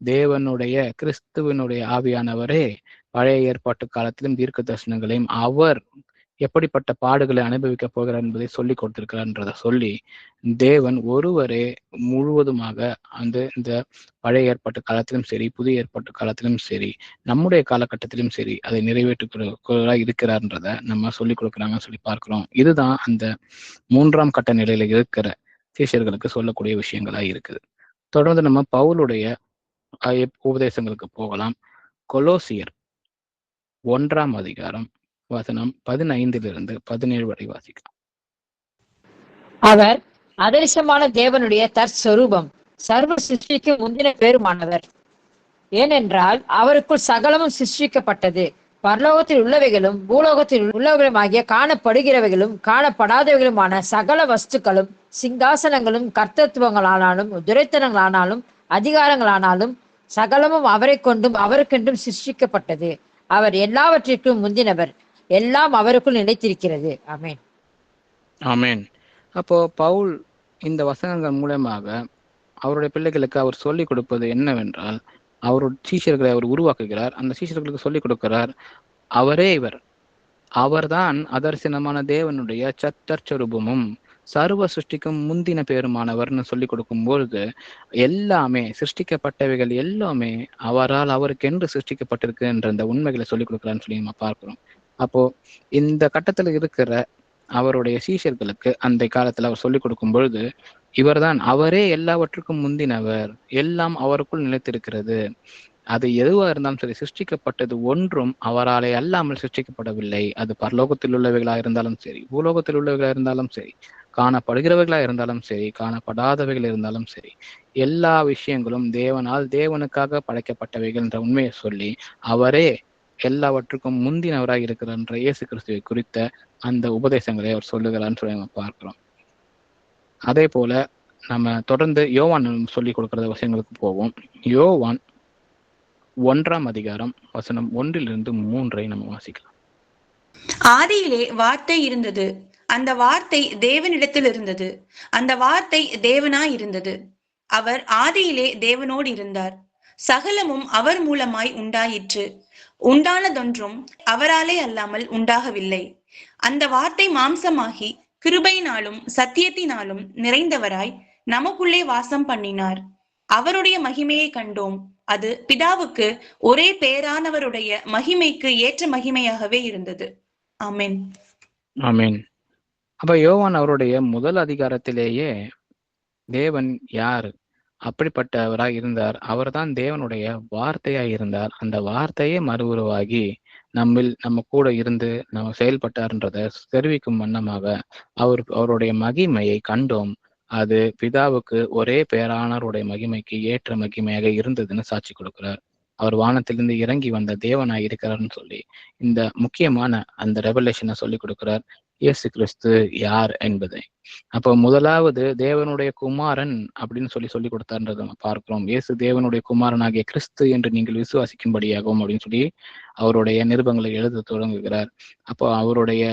தேவனுடைய கிறிஸ்துவனுடைய ஆவியானவரே பழைய ஏற்பாட்டு காலத்திலும் தீர்க்க தரிசனங்களையும் அவர் எப்படிப்பட்ட பாடுகளை அனுபவிக்க போகிறார் என்பதை சொல்லி கொடுத்திருக்கிறார்ன்றதை சொல்லி தேவன் ஒருவரே முழுவதுமாக இந்த பழைய ஏற்பாட்டு காலத்திலும் சரி, புதிய ஏற்பாட்டு காலத்திலும் சரி, நம்முடைய காலகட்டத்திலும் சரி அதை நிறைவேற்றுகிறா இருக்கிறார்ன்றத நம்ம சொல்லி கொடுக்குறாங்கன்னு சொல்லி பார்க்கிறோம். இதுதான் அந்த 3ஆம் கட்ட நிலையில இருக்கிற சீஷர்களுக்கு சொல்லக்கூடிய விஷயங்களா இருக்குது. தொடர்ந்து நம்ம பவுலுடைய உபதேசங்களுக்கு போகலாம். கொலோசியர் 1ஆம் அதிகாரம் வசனம் 15 - 17 வரை வாசிக்கலாம். அவர் அதரிசமான தேவனுடைய தற்ஸ்வரூபம், சர்வ சிருஷ்டிக்கு முந்தின பேருமானவர். ஏனென்றால் அவருக்குள் சகலமும் சிருஷ்டிக்கப்பட்டது, பரலோகத்தில் உள்ளவைகளும் பூலோகத்தில் உள்ளவைகளுமாகிய காணப்படுகிறவைகளும் காணப்படாதவைகளுமான சகல வஸ்துக்களும், சிங்காசனங்களும் கர்த்தத்துவங்களானாலும் துரைத்தனங்களானாலும் அதிகாரங்களானாலும் சகலமும் அவரை கொண்டும் அவருக்கென்றும் சிருஷ்டிக்கப்பட்டது. அவர் எல்லாவற்றிற்கும் முந்தினவர், எல்லாம் அவருக்குள் நிலைத்திருக்கிறது. ஆமென். ஆமென். அப்போ பவுல் இந்த வசனங்கள் மூலமாக அவருடைய பிள்ளைகளுக்கு அவர் சொல்லிக் கொடுப்பது என்னவென்றால், அவருடைய சீஷர்களை அவர் உருவாக்குகிறார். அந்த சீஷர்களுக்கு சொல்லிக் கொடுக்கிறார், அவரே இவர், அவர்தான் அதர்சனமான தேவனுடைய சத்தற்சரூபமும் சர்வ சிருஷ்டிக்கும் முந்தின பேருமானவர்னு சொல்லி கொடுக்கும் பொழுது எல்லாமே சிருஷ்டிக்கப்பட்டவைகள் எல்லாமே அவரால் அவருக்கென்று சிருஷ்டிக்கப்பட்டிருக்கு என்ற அந்த உண்மைகளை சொல்லிக் கொடுக்குறான்னு சொல்லி நம்ம பார்க்கிறோம். அப்போ இந்த கட்டத்துல இருக்கிற அவருடைய சீஷர்களுக்கு அந்த காலத்துல அவர் சொல்லிக் கொடுக்கும் பொழுது இவர்தான், அவரே எல்லாவற்றுக்கும் முந்தினவர், எல்லாம் அவருக்குள் நிலைத்திருக்கிறது. அது எதுவா இருந்தாலும் சரி, சிருஷ்டிக்கப்பட்டது ஒன்றும் அவராலே அல்லாமல் சிருஷ்டிக்கப்படவில்லை. அது பரலோகத்தில் உள்ளவைகளா இருந்தாலும் சரி, பூலோகத்தில் உள்ளவைகளா இருந்தாலும் சரி, காணப்படுகிறவைகளா இருந்தாலும் சரி, காணப்படாதவைகள் இருந்தாலும் சரி, எல்லா விஷயங்களும் தேவனால் தேவனுக்காக படைக்கப்பட்டவைகள் என்ற உண்மையை சொல்லி அவரே எல்லாவற்றுக்கும் முந்தினவராக இருக்கிற இயேசு கிறிஸ்துவை குறித்த அந்த உபதேசங்களை அவர் சொல்லுகிறான்னு சொல்லி நம்ம பார்க்கிறோம். அதே போல நம்ம தொடர்ந்து யோவான் சொல்லி கொடுக்கிற விஷயங்களுக்கு போவோம். யோவான் 1ஆம் அதிகாரம் வசனம் 1 - 3 நம்ம வாசிக்கலாம். ஆதியிலே வார்த்தை இருந்தது, அந்த வார்த்தை தேவனிடத்தில் இருந்தது, அந்த வார்த்தை தேவனாய் இருந்தது. அவர் ஆதியிலே தேவனோடு இருந்தார். சகலமும் அவர் மூலமாய் உண்டாயிற்று. உண்டானதொன்றும் அவராலே அல்லாமல் உண்டாகவில்லை. அந்த வார்த்தை மாம்சமாகி கிருபையினாலும் சத்தியத்தினாலும் நிறைந்தவராய் நமக்குள்ளே வாசம் பண்ணினார். அவருடைய மகிமையை கண்டோம். அது பிதாவுக்கு ஒரே பேரானவருடைய மகிமைக்கு ஏற்ற மகிமையாகவே இருந்தது. ஆமென். ஆமென். அப்ப யோவான் அவருடைய முதல் அதிகாரத்திலேயே தேவன் யார், அப்படிப்பட்டவராய் இருந்தார், அவர்தான் தேவனுடைய வார்த்தையாய் இருந்தார், அந்த வார்த்தையே மறு உருவாகி நம்ம கூட இருந்து நம்ம செயல்பட்டார்ன்றதை தெரிவிக்கும் வண்ணமாக அவருடைய மகிமையை கண்டோம். அது பிதாவுக்கு ஒரே பேரானவருடைய மகிமைக்கு ஏற்ற மகிமையாக இருந்ததுன்னு சாட்சி கொடுக்கிறார். அவர் வானத்திலிருந்து இறங்கி வந்த தேவனாய் இருக்கிறார்னு சொல்லி இந்த முக்கியமான அந்த ரெவலேஷனை சொல்லி கொடுக்கிறார், இயேசு கிறிஸ்து யார் என்பதை. அப்போ முதலாவது தேவனுடைய குமாரன் அப்படின்னு சொல்லி கொடுத்தார்ன்றதை நம்ம பார்க்கிறோம். இயேசு தேவனுடைய குமாரனாகிய கிறிஸ்து என்று நீங்கள் விசுவாசிக்கும்படியாகவும் அப்படின்னு சொல்லி அவருடைய நிருபங்களை எழுத தொடங்குகிறார். அப்போ அவருடைய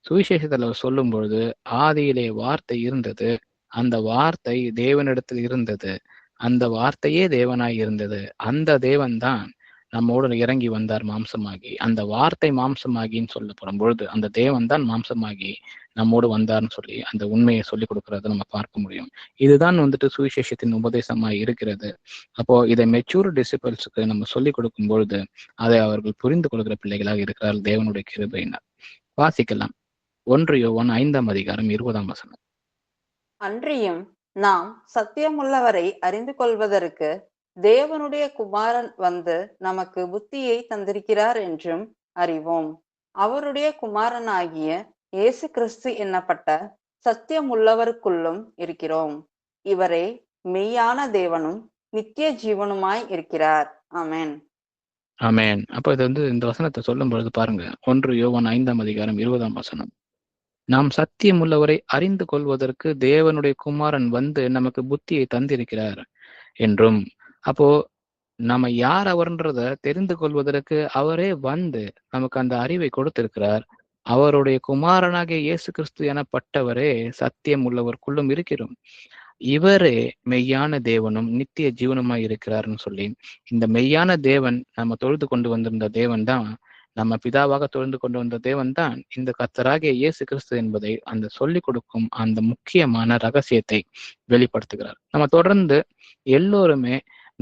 சுவிசேஷத்துல சொல்லும் பொழுது ஆதியிலே வார்த்தை இருந்தது, அந்த வார்த்தை தேவனிடத்தில் இருந்தது, அந்த வார்த்தையே தேவனாய் இருந்தது, அந்த தேவன் தான் நம்மோடு இறங்கி வந்தார் மாம்சமாகி. அந்த வார்த்தை மாம்சமாகின்னு சொல்லப்படும் பொழுது அந்த தேவன் தான் மாம்சமாகி நம்மோடு வந்தார்னு சொல்லி அந்த உண்மையை சொல்லி கொடுக்கறத நம்ம பார்க்க முடியும். இதுதான் சுவிசேஷத்தின் உபதேசமாய் இருக்கிறது. அப்போ இதை மெச்சூர் டிசிபிள்ஸுக்கு நம்ம சொல்லி கொடுக்கும் பொழுது அதை அவர்கள் புரிந்து கொள்கிற பிள்ளைகளாக இருக்கிறார் தேவனுடைய கிருபையினர். வாசிக்கலாம். 1 யோவான் 5ஆம் அதிகாரம் 20ஆம் வசனம். அன்றியும் நாம் சத்தியமுள்ளவரை அறிந்து கொள்வதற்கு தேவனுடைய குமாரன் வந்து நமக்கு புத்தியை தந்திருக்கிறார் என்றும் அறிவோம். அவருடைய குமாரனாகிய இயேசு கிறிஸ்து என்னப்பட்ட சத்தியமுள்ளவருக்குள்ளும் இருக்கிறோம். இவரே மெய்யான தேவனும் நித்திய ஜீவனுமாய் இருக்கிறார். ஆமென். ஆமென். அப்ப இது இந்த வசனத்தை சொல்லும் பொழுது பாருங்க, 1 யோவான் 5ஆம் அதிகாரம் 20ஆம் வசனம். நாம் சத்தியம் உள்ளவரை அறிந்து கொள்வதற்கு தேவனுடைய குமாரன் வந்து நமக்கு புத்தியை தந்திருக்கிறார் என்றும். அப்போ நம்ம யார் அவர்ன்றத தெரிந்து கொள்வதற்கு அவரே வந்து நமக்கு அந்த அறிவை கொடுத்திருக்கிறார். அவருடைய குமாரனாகிய இயேசு கிறிஸ்து எனப்பட்டவரே சத்தியம் உள்ளவருக்குள்ளும் இருக்கிறோம். இவரே மெய்யான தேவனும் நித்திய ஜீவனுமாய் இருக்கிறார்னு சொல்லி இந்த மெய்யான தேவன் நம்ம தொழுது கொண்டு வந்திருந்த தேவன் தான், நம்ம பிதாவாக தொழுந்து கொண்டு வந்த தேவன் தான் இந்த கர்த்தராகிய இயேசு கிறிஸ்து என்பதை அந்த சொல்லிக் கொடுக்கும் அந்த முக்கியமான ரகசியத்தை வெளிப்படுத்துகிறார். நம்ம தொடர்ந்து எல்லோருமே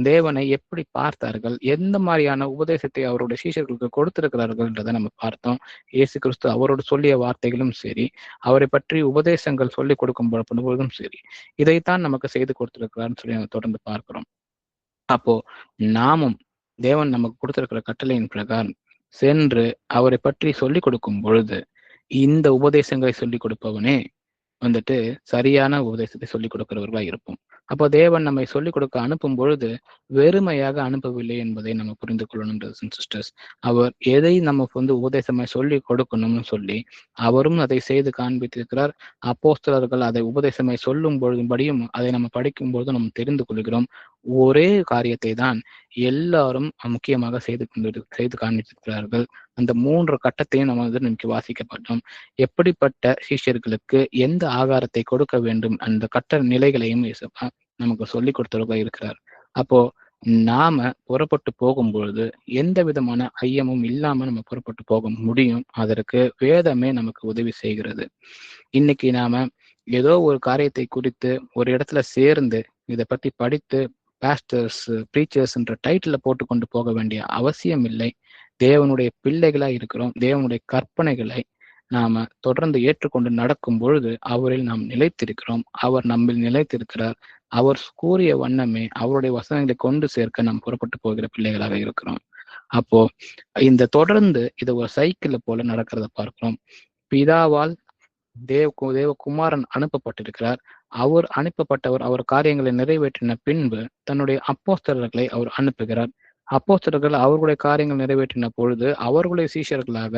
தேவனை எப்படி பார்த்தார்கள், எந்த மாதிரியான உபதேசத்தை அவருடைய சீஷர்களுக்கு கொடுத்திருக்கிறார்கள்ன்றதை நம்ம பார்த்தோம். இயேசு கிறிஸ்து அவரோடு சொல்லிய வார்த்தைகளும் சரி, அவரை பற்றி உபதேசங்கள் சொல்லிக் கொடுக்கும் பொழுதும் சரி, இதைத்தான் நமக்கு செய்து கொடுத்திருக்கிறார்னு சொல்லி நம்ம தொடர்ந்து பார்க்கிறோம். அப்போ நாமும் தேவன் நமக்கு கொடுத்திருக்கிற கட்டளையின் பிரகாரம் சென்று அவரை பற்றி சொல்லிக் கொடுக்கும் பொழுது இந்த உபதேசங்களை சொல்லிக் கொடுப்பவனே சரியான உபதேசத்தை சொல்லிக் கொடுக்கிறவர்களா இருப்போம். அப்போ தேவன் நம்மை சொல்லிக் கொடுக்க அனுப்பும் பொழுது வெறுமையாக அனுப்பவில்லை என்பதை நம்ம புரிந்து கொள்ளணும் சிஸ்டர்ஸ். அவர் எதை நமக்கு உபதேசமாய் சொல்லி கொடுக்கணும்னு சொல்லி அவரும் அதை செய்து காண்பித்திருக்கிறார். அப்போஸ்தலர்கள் அதை உபதேசமாய் சொல்லும் பொழுதுபடியும் அதை நம்ம படிக்கும் பொழுது நம்ம தெரிந்து கொள்கிறோம். ஒரே காரியத்தை தான் எல்லாரும் முக்கியமாக செய்து காண்பித்திருக்கிறார்கள். அந்த 3 கட்டத்தையும் நம்ம நமக்கு வாசிக்கப்பட்டோம். எப்படிப்பட்ட சீஷர்களுக்கு எந்த ஆகாரத்தை கொடுக்க வேண்டும் அந்த கட்ட நிலைகளையும் நமக்கு சொல்லி கொடுத்தவர்களாக இருக்கிறார். அப்போ நாம புறப்பட்டு போகும் பொழுது எந்த விதமான ஐயமும் இல்லாம நம்ம புறப்பட்டு போக முடியும். அதற்கு வேதமே நமக்கு உதவி செய்கிறது. இன்னைக்கு நாம ஏதோ ஒரு காரியத்தை குறித்து ஒரு இடத்துல சேர்ந்து இதை பத்தி படித்து பாஸ்டர்ஸ் ப்ரீச்சர்ஸ்ன்ற டைட்டில போட்டு கொண்டு போக வேண்டிய அவசியம் இல்லை. தேவனுடைய பிள்ளைகளா இருக்கிறோம். தேவனுடைய கற்பனைகளை நாம தொடர்ந்து ஏற்றுக்கொண்டு நடக்கும் பொழுது அவரில் நாம் நிலைத்திருக்கிறோம். அவர் நம்மில் நிலைத்திருக்கிறார். அவர் கூறிய வண்ணமே அவருடைய வசனங்களை கொண்டு சேர்க்க நாம் புறப்பட்டு போகிற பிள்ளைகளாக இருக்கிறோம். அப்போ இந்த தொடர்ந்து இது ஒரு சைக்கிள் போல நடக்கிறத பார்க்கிறோம். பிதாவால் தேவகுமாரன் அனுப்பப்பட்டிருக்கிறார். அவர் அனுப்பப்பட்டவர் அவர் காரியங்களை நிறைவேற்றின பின்பு தன்னுடைய அப்போஸ்தலர்களை அவர் அனுப்புகிறார். அப்போஸ்தலர்கள் அவர்களுடைய காரியங்கள் நிறைவேற்றின பொழுது அவர்களுடைய சீஷர்களாக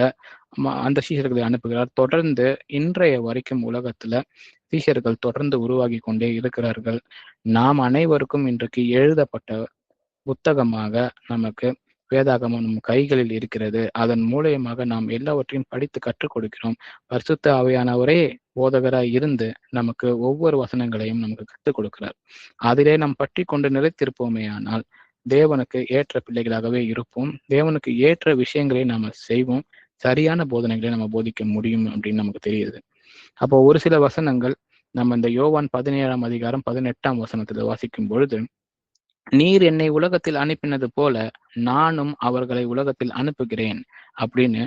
அந்த சீஷர்களை அனுப்புகிறார். தொடர்ந்து இன்றைய வரைக்கும் உலகத்துல சீஷர்கள் தொடர்ந்து உருவாகி கொண்டே இருக்கிறார்கள். நாம் அனைவருக்கும் இன்றைக்கு எழுதப்பட்ட புத்தகமாக நமக்கு வேதாகமம் நம் கைகளில் இருக்கிறது. அதன் மூலியமாக நாம் எல்லாவற்றையும் படித்து கற்றுக் கொடுக்கிறோம். பரிசுத்த ஆவியானவரே போதகராய் இருந்து நமக்கு ஒவ்வொரு வசனங்களையும் நமக்கு கற்றுக் கொடுக்கிறார். அதிலே நாம் பற்றி கொண்டு நிலைத்திருப்போமே ஆனால் தேவனுக்கு ஏற்ற பிள்ளைகளாகவே இருப்போம். தேவனுக்கு ஏற்ற விஷயங்களை நாம செய்வோம். சரியான போதனைகளை நம்ம போதிக்க முடியும் அப்படின்னு நமக்கு தெரியுது. அப்போ ஒரு சில வசனங்கள் நம்ம இந்த யோவான் 17:18 வாசிக்கும் பொழுது, நீர் என்னை உலகத்தில் அனுப்பினது போல நானும் அவர்களை உலகத்தில் அனுப்புகிறேன் அப்படின்னு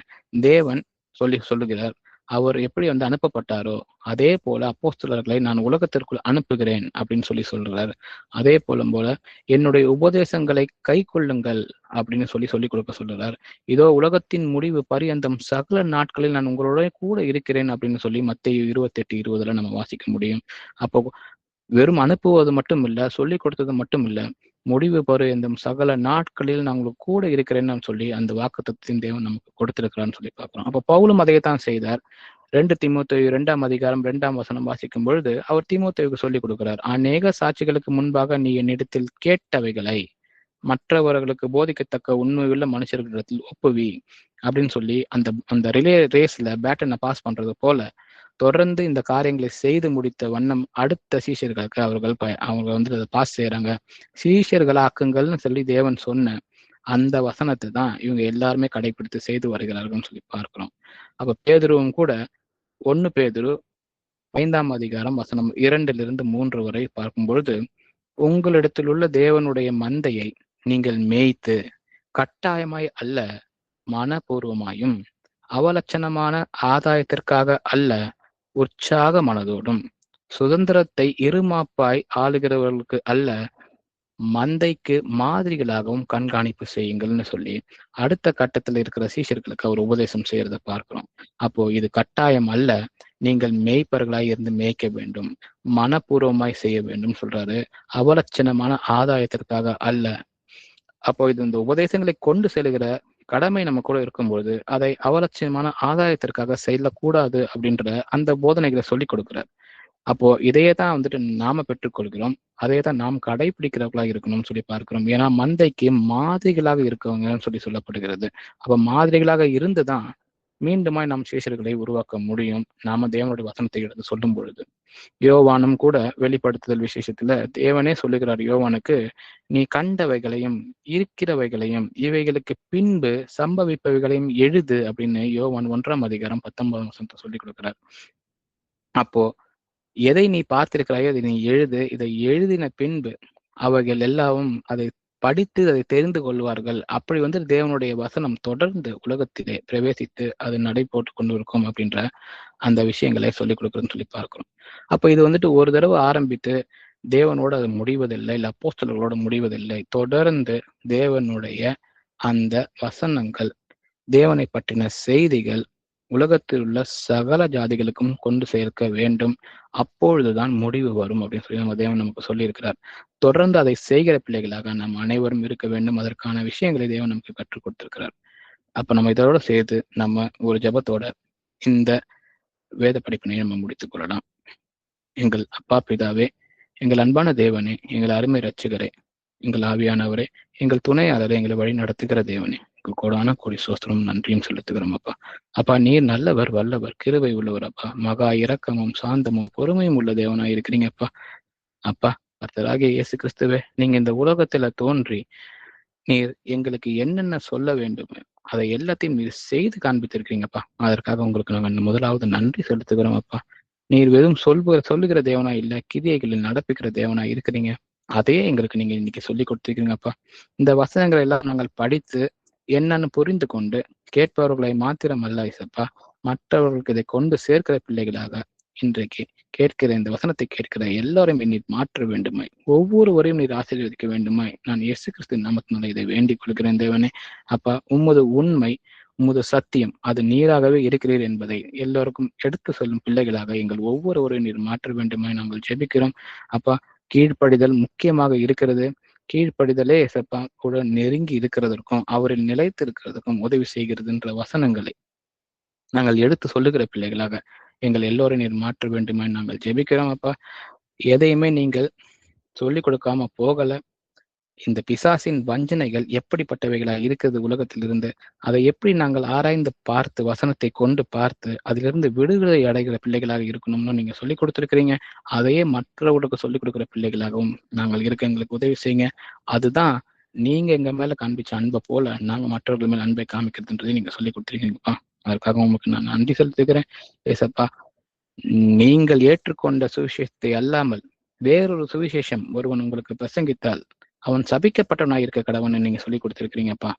தேவன் சொல்லுகிறார். அவர் எப்படி அனுப்பப்பட்டாரோ அதே போல அப்போஸ்தலர்களை நான் உலகத்திற்குள் அனுப்புகிறேன் அப்படின்னு சொல்றார். அதே போல என்னுடைய உபதேசங்களை கை கொள்ளுங்கள் அப்படின்னு சொல்லிக் கொடுக்க சொல்றார். இதோ உலகத்தின் முடிவு பரியந்தம் சகல நாட்களில் நான் உங்களோட கூட இருக்கிறேன் அப்படின்னு சொல்லி மத்தேயு 28:20 நம்ம வாசிக்க முடியும். அப்போ வெறும் அனுப்புவது மட்டும் இல்ல, சொல்லிக் கொடுத்தது மட்டும் இல்ல, முடிவு பரியந்தம் சகல நாட்களில் நான் உங்களுக்கு கூட இருக்கிறேன்னு சொல்லி அந்த வாக்குத்தத்தத்தின் தேவன் நமக்கு கொடுத்திருக்கிறான்னு சொல்லி பார்க்கிறோம். அப்ப பவுலும் அதைத்தான் செய்தார். 2 தீமோத்தேயு 2:2 வாசிக்கும் பொழுது அவர் தீமோத்தேயுக்கு சொல்லிக் கொடுக்கிறார். அநேக சாட்சிகளுக்கு முன்பாக நீ என்னிடத்தில் கேட்டவைகளை மற்றவர்களுக்கு போதிக்கத்தக்க உண்மையுள்ள மனுஷர்களிடத்தில் ஒப்புவி அப்படின்னு சொல்லி அந்த ரிலே ரேஸ்ல பேட்டனை பாஸ் பண்றது போல தொடர்ந்து இந்த காரியங்களை செய்து முடித்த வண்ணம் அடுத்த சீஷர்களுக்கு அவங்க அதை பாஸ் செய்யறாங்க. சீஷர்களாக்குங்கள்னு சொல்லி தேவன் சொன்ன அந்த வசனத்தை தான் இவங்க எல்லாருமே கடைபிடித்து செய்து வருகிறார்கள் சொல்லி பார்க்கிறோம். அப்ப பேதுருவும் கூட 1 பேதுரு 5:2 வரை பார்க்கும் பொழுது, உங்களிடத்தில் உள்ள தேவனுடைய மந்தையை நீங்கள் மேய்த்து கட்டாயமாய் அல்ல மனப்பூர்வமாயும் அவலட்சணமான ஆதாயத்திற்காக அல்ல உற்சாக மனதோடும் சுதந்திரத்தை இருமாப்பாய் ஆளுகிறவர்களுக்கு அல்ல மந்தைக்கு மாதிரிகளாகவும் கண்காணிப்பு செய்யுங்கள்னு சொல்லி அடுத்த கட்டத்துல இருக்கிற சீஷர்களுக்கு அவர் உபதேசம் செய்யறத பார்க்கிறோம். அப்போ இது கட்டாயம் அல்ல, நீங்கள் மேய்ப்பர்களாய் இருந்து மேய்க்க வேண்டும், மனப்பூர்வமாய் செய்ய வேண்டும் சொல்றாரு, அவலட்சணமான ஆதாயத்திற்காக அல்ல. அப்போ இது இந்த உபதேசங்களை கொண்டு செல்கிற கடமை நம்ம கூட இருக்கும்பொழுது அதை அவலட்சியமான ஆதாயத்திற்காக செய்யக்கூடாது அப்படின்ற அந்த போதனைகளை சொல்லிக் கொடுக்கிறார். அப்போ இதையே தான் நாம பெற்றுக்கொள்கிறோம், அதையே தான் நாம் கடைபிடிக்கிறவர்களாக இருக்கணும்னு சொல்லி பார்க்கிறோம். ஏன்னா மந்தைக்கு மாதிரிகளாக இருக்கவங்கன்னு சொல்லப்படுகிறது. அப்ப மாதிரிகளாக இருந்துதான் மீண்டுமாய் நாம் சீஷர்களை உருவாக்க முடியும், நாம தேவனுடைய வசனத்தை எடுத்து சொல்லும் பொழுது. யோவானும் கூட வெளிப்படுத்துதல் விசேஷத்துல தேவனே சொல்லுகிறார் யோவானுக்கு, நீ கண்டவைகளையும் இருக்கிறவைகளையும் இவைகளுக்கு பின்பு சம்பவிப்பவைகளையும் எழுது அப்படின்னு யோவான் 1:19 சொல்லிக் கொடுக்கிறார். அப்போ எதை நீ பார்த்திருக்கிறாயோ அதை நீ எழுது, இதை எழுதின பின்பு அவைகள் எல்லாவும் அதை படித்து அதை தெரிந்து கொள்வார்கள். அப்படி தேவனுடைய வசனம் தொடர்ந்து உலகத்திலே பிரவேசித்து அது நடை போட்டு கொண்டு இருக்கும் அப்படின்ற அந்த விஷயங்களை சொல்லிக் கொடுக்குறதுன்னு சொல்லி பார்க்கிறோம். அப்ப இது ஒரு தடவை ஆரம்பித்து தேவனோட அது முடிவதில்லை, இல்லை அப்போஸ்தலர்களோட முடிவதில்லை. தொடர்ந்து தேவனுடைய அந்த வசனங்கள், தேவனை பற்றின செய்திகள் உலகத்தில் உள்ள சகல ஜாதிகளுக்கும் கொண்டு சேர்க்க வேண்டும். அப்பொழுதுதான் முடிவு வரும் அப்படின்னு சொல்லி நம்ம தேவன் நமக்கு சொல்லியிருக்கிறார். தொடர்ந்து அதை செய்கிற பிள்ளைகளாக நாம் அனைவரும் இருக்க வேண்டும். அதற்கான விஷயங்களை தேவன் நமக்கு கற்றுக் கொடுத்திருக்கிறார். அப்ப நம்ம இதோட சேர்த்து நம்ம ஒரு ஜெபத்தோட இந்த வேத படிப்பினை நம்ம முடித்துக் கொள்ளலாம். எங்கள் அப்பா பிதாவே, எங்கள் அன்பான தேவனே, எங்கள் அருமை ரட்சகரே, எங்கள் ஆவியானவரே, எங்கள் துணையாளரை எங்களை வழி நடத்துகிற தேவனே, கோடான கோடி சோஸ்திரம் நன்றியும் செலுத்துகிறோம் அப்பா. அப்பா நீர் நல்லவர், வல்லவர், கிருபை உள்ளவர் அப்பா. மகா இரக்கமும் சாந்தமும் பொறுமையும் உள்ள தேவனாய் இருக்கிறீங்க அப்பா. அப்பா கர்த்தராகிய இயேசு கிறிஸ்துவே, நீங்க இந்த உலகத்துல தோன்றி நீர் எங்களுக்கு என்னென்ன சொல்ல வேண்டும் அதை எல்லாத்தையும் நீர் செய்து காண்பித்திருக்கிறீங்கப்பா. அதற்காக உங்களுக்கு நாங்கள் முதலாவது நன்றி செலுத்துகிறோம் அப்பா. நீர் வெறும் சொல்லுகிற தேவனா இல்ல, கிரியைகளில் நடப்பிக்கிற தேவனா இருக்கிறீங்க. அதையே எங்களுக்கு நீங்க இன்னைக்கு சொல்லி கொடுத்துருக்கீங்கப்பா. இந்த வசனங்களை எல்லாம் நாங்கள் படித்து என்னன்னு புரிந்து கொண்டு கேட்பவர்களை மாத்திரமல்ல இசப்பா, மற்றவர்களுக்கு இதை கொண்டு சேர்க்கிற பிள்ளைகளாக இன்றைக்கு கேட்கிற இந்த வசனத்தை கேட்கிற எல்லாரும் நீர் மாற்ற வேண்டுமாய், ஒவ்வொருவரையும் நீர் ஆசீர்வதிக்க வேண்டுமாய் நான் இயேசு கிறிஸ்து நாமத்தினால இதை வேண்டிக் கொள்கிறேன் தேவனே. அப்பா உமது உண்மை, உமது சத்தியம் அது நீராகவே இருக்கிறீர் என்பதை எல்லோருக்கும் எடுத்து சொல்லும் பிள்ளைகளாக எங்கள் ஒவ்வொருவரையும் நீர் மாற்ற வேண்டுமாய் நாங்கள் ஜெபிக்கிறோம் அப்பா. கீழ்ப்படிதல் முக்கியமாக இருக்கிறது. கீழ்ப்படிதலே சப்பா கூட நெருங்கி இருக்கிறதற்கும் அவரில் நிலைத்து இருக்கிறதுக்கும் உதவி செய்கிறதுன்ற வசனங்களை நாங்கள் எடுத்து சொல்லுகிற பிள்ளைகளாக எங்கள் எல்லோரும் நீர் மாற்ற வேண்டுமா நாங்கள் ஜெபிக்கிறோம் அப்பா. எதையுமே நீங்கள் சொல்லிக் கொடுக்காம போகல. இந்த பிசாசின் வஞ்சனைகள் எப்படிப்பட்டவைகளா இருக்கிறது உலகத்திலிருந்து, அதை எப்படி நாங்கள் ஆராய்ந்து பார்த்து வசனத்தை கொண்டு பார்த்து அதிலிருந்து விடுதலை அடைகிற பிள்ளைகளாக இருக்கணும்னு நீங்க சொல்லிக் கொடுத்துருக்கிறீங்க. அதையே மற்றவர்களுக்கு சொல்லிக் கொடுக்கிற பிள்ளைகளாகவும் நாங்கள் இருக்க எங்களுக்கு உதவி செய்யுங்க. அதுதான் நீங்க எங்க மேல காண்பிச்ச அன்பை போல நாங்க மற்றவர்கள் மேல அன்பை காமிக்கிறதுன்றதை நீங்க சொல்லி கொடுத்துருக்கீங்கப்பா. அதற்காக உங்களுக்கு நான் நன்றி செலுத்துகிறேன் ஏசப்பா. நீங்கள் ஏற்றுக்கொண்ட சுவிசேஷத்தை அல்லாமல் வேறொரு சுவிசேஷம் ஒருவன் உங்களுக்கு பிரசங்கித்தால் அவன் சபிக்கப்பட்டவனாய் இருக்க கடவுன்னு நீங்க சொல்லி கொடுத்திருக்கிறீங்கப்பா.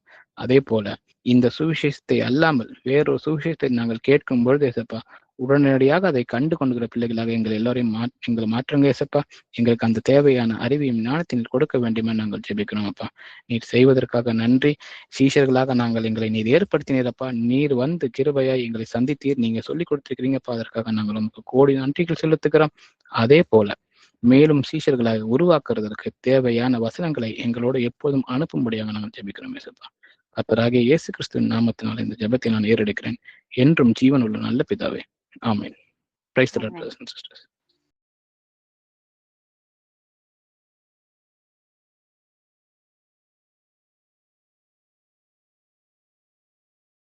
அதே போல இந்த சுவிசேஷத்தை அல்லாமல் வேறொரு சுவிசேஷத்தை நாங்கள் கேட்கும் பொழுது ஏசப்பா, உடனடியாக அதை கண்டு கொண்டுகிற பிள்ளைகளாக எங்கள் எல்லாரையும் எங்களை மாற்றுங்க ஏசப்பா. எங்களுக்கு அந்த தேவையான அறிவையும் ஞானத்தின் கொடுக்க வேண்டுமே நாங்கள் ஜெபிக்கிறோம் அப்பா. நீர் செய்வதற்காக நன்றி. சீஷர்களாக நாங்கள் எங்களை நீர் ஏற்படுத்தினீரப்பா. நீர் வந்து கிருபையாய் எங்களை சந்தித்தீர். நீங்க சொல்லி கொடுத்திருக்கிறீங்கப்பா. அதற்காக நாங்கள் உங்களுக்கு கோடி நன்றிகள் செலுத்துகிறோம். அதே போல மேலும் சீஷர்களாக உருவாக்குறதற்கு தேவையான வசனங்களை எங்களோடு எப்போதும் அனுப்பும்படியாக நாங்கள் ஜெபிக்கிறோம் ஏசப்பா. கர்த்தராகிய இயேசு கிறிஸ்துவின் நாமத்தினால் இந்த ஜெபத்தை நான் ஏறெடுக்கிறேன். என்றும் ஜீவன் உள்ள நல்ல பிதாவே, ஆமென். Praise the Lord, brothers and sisters.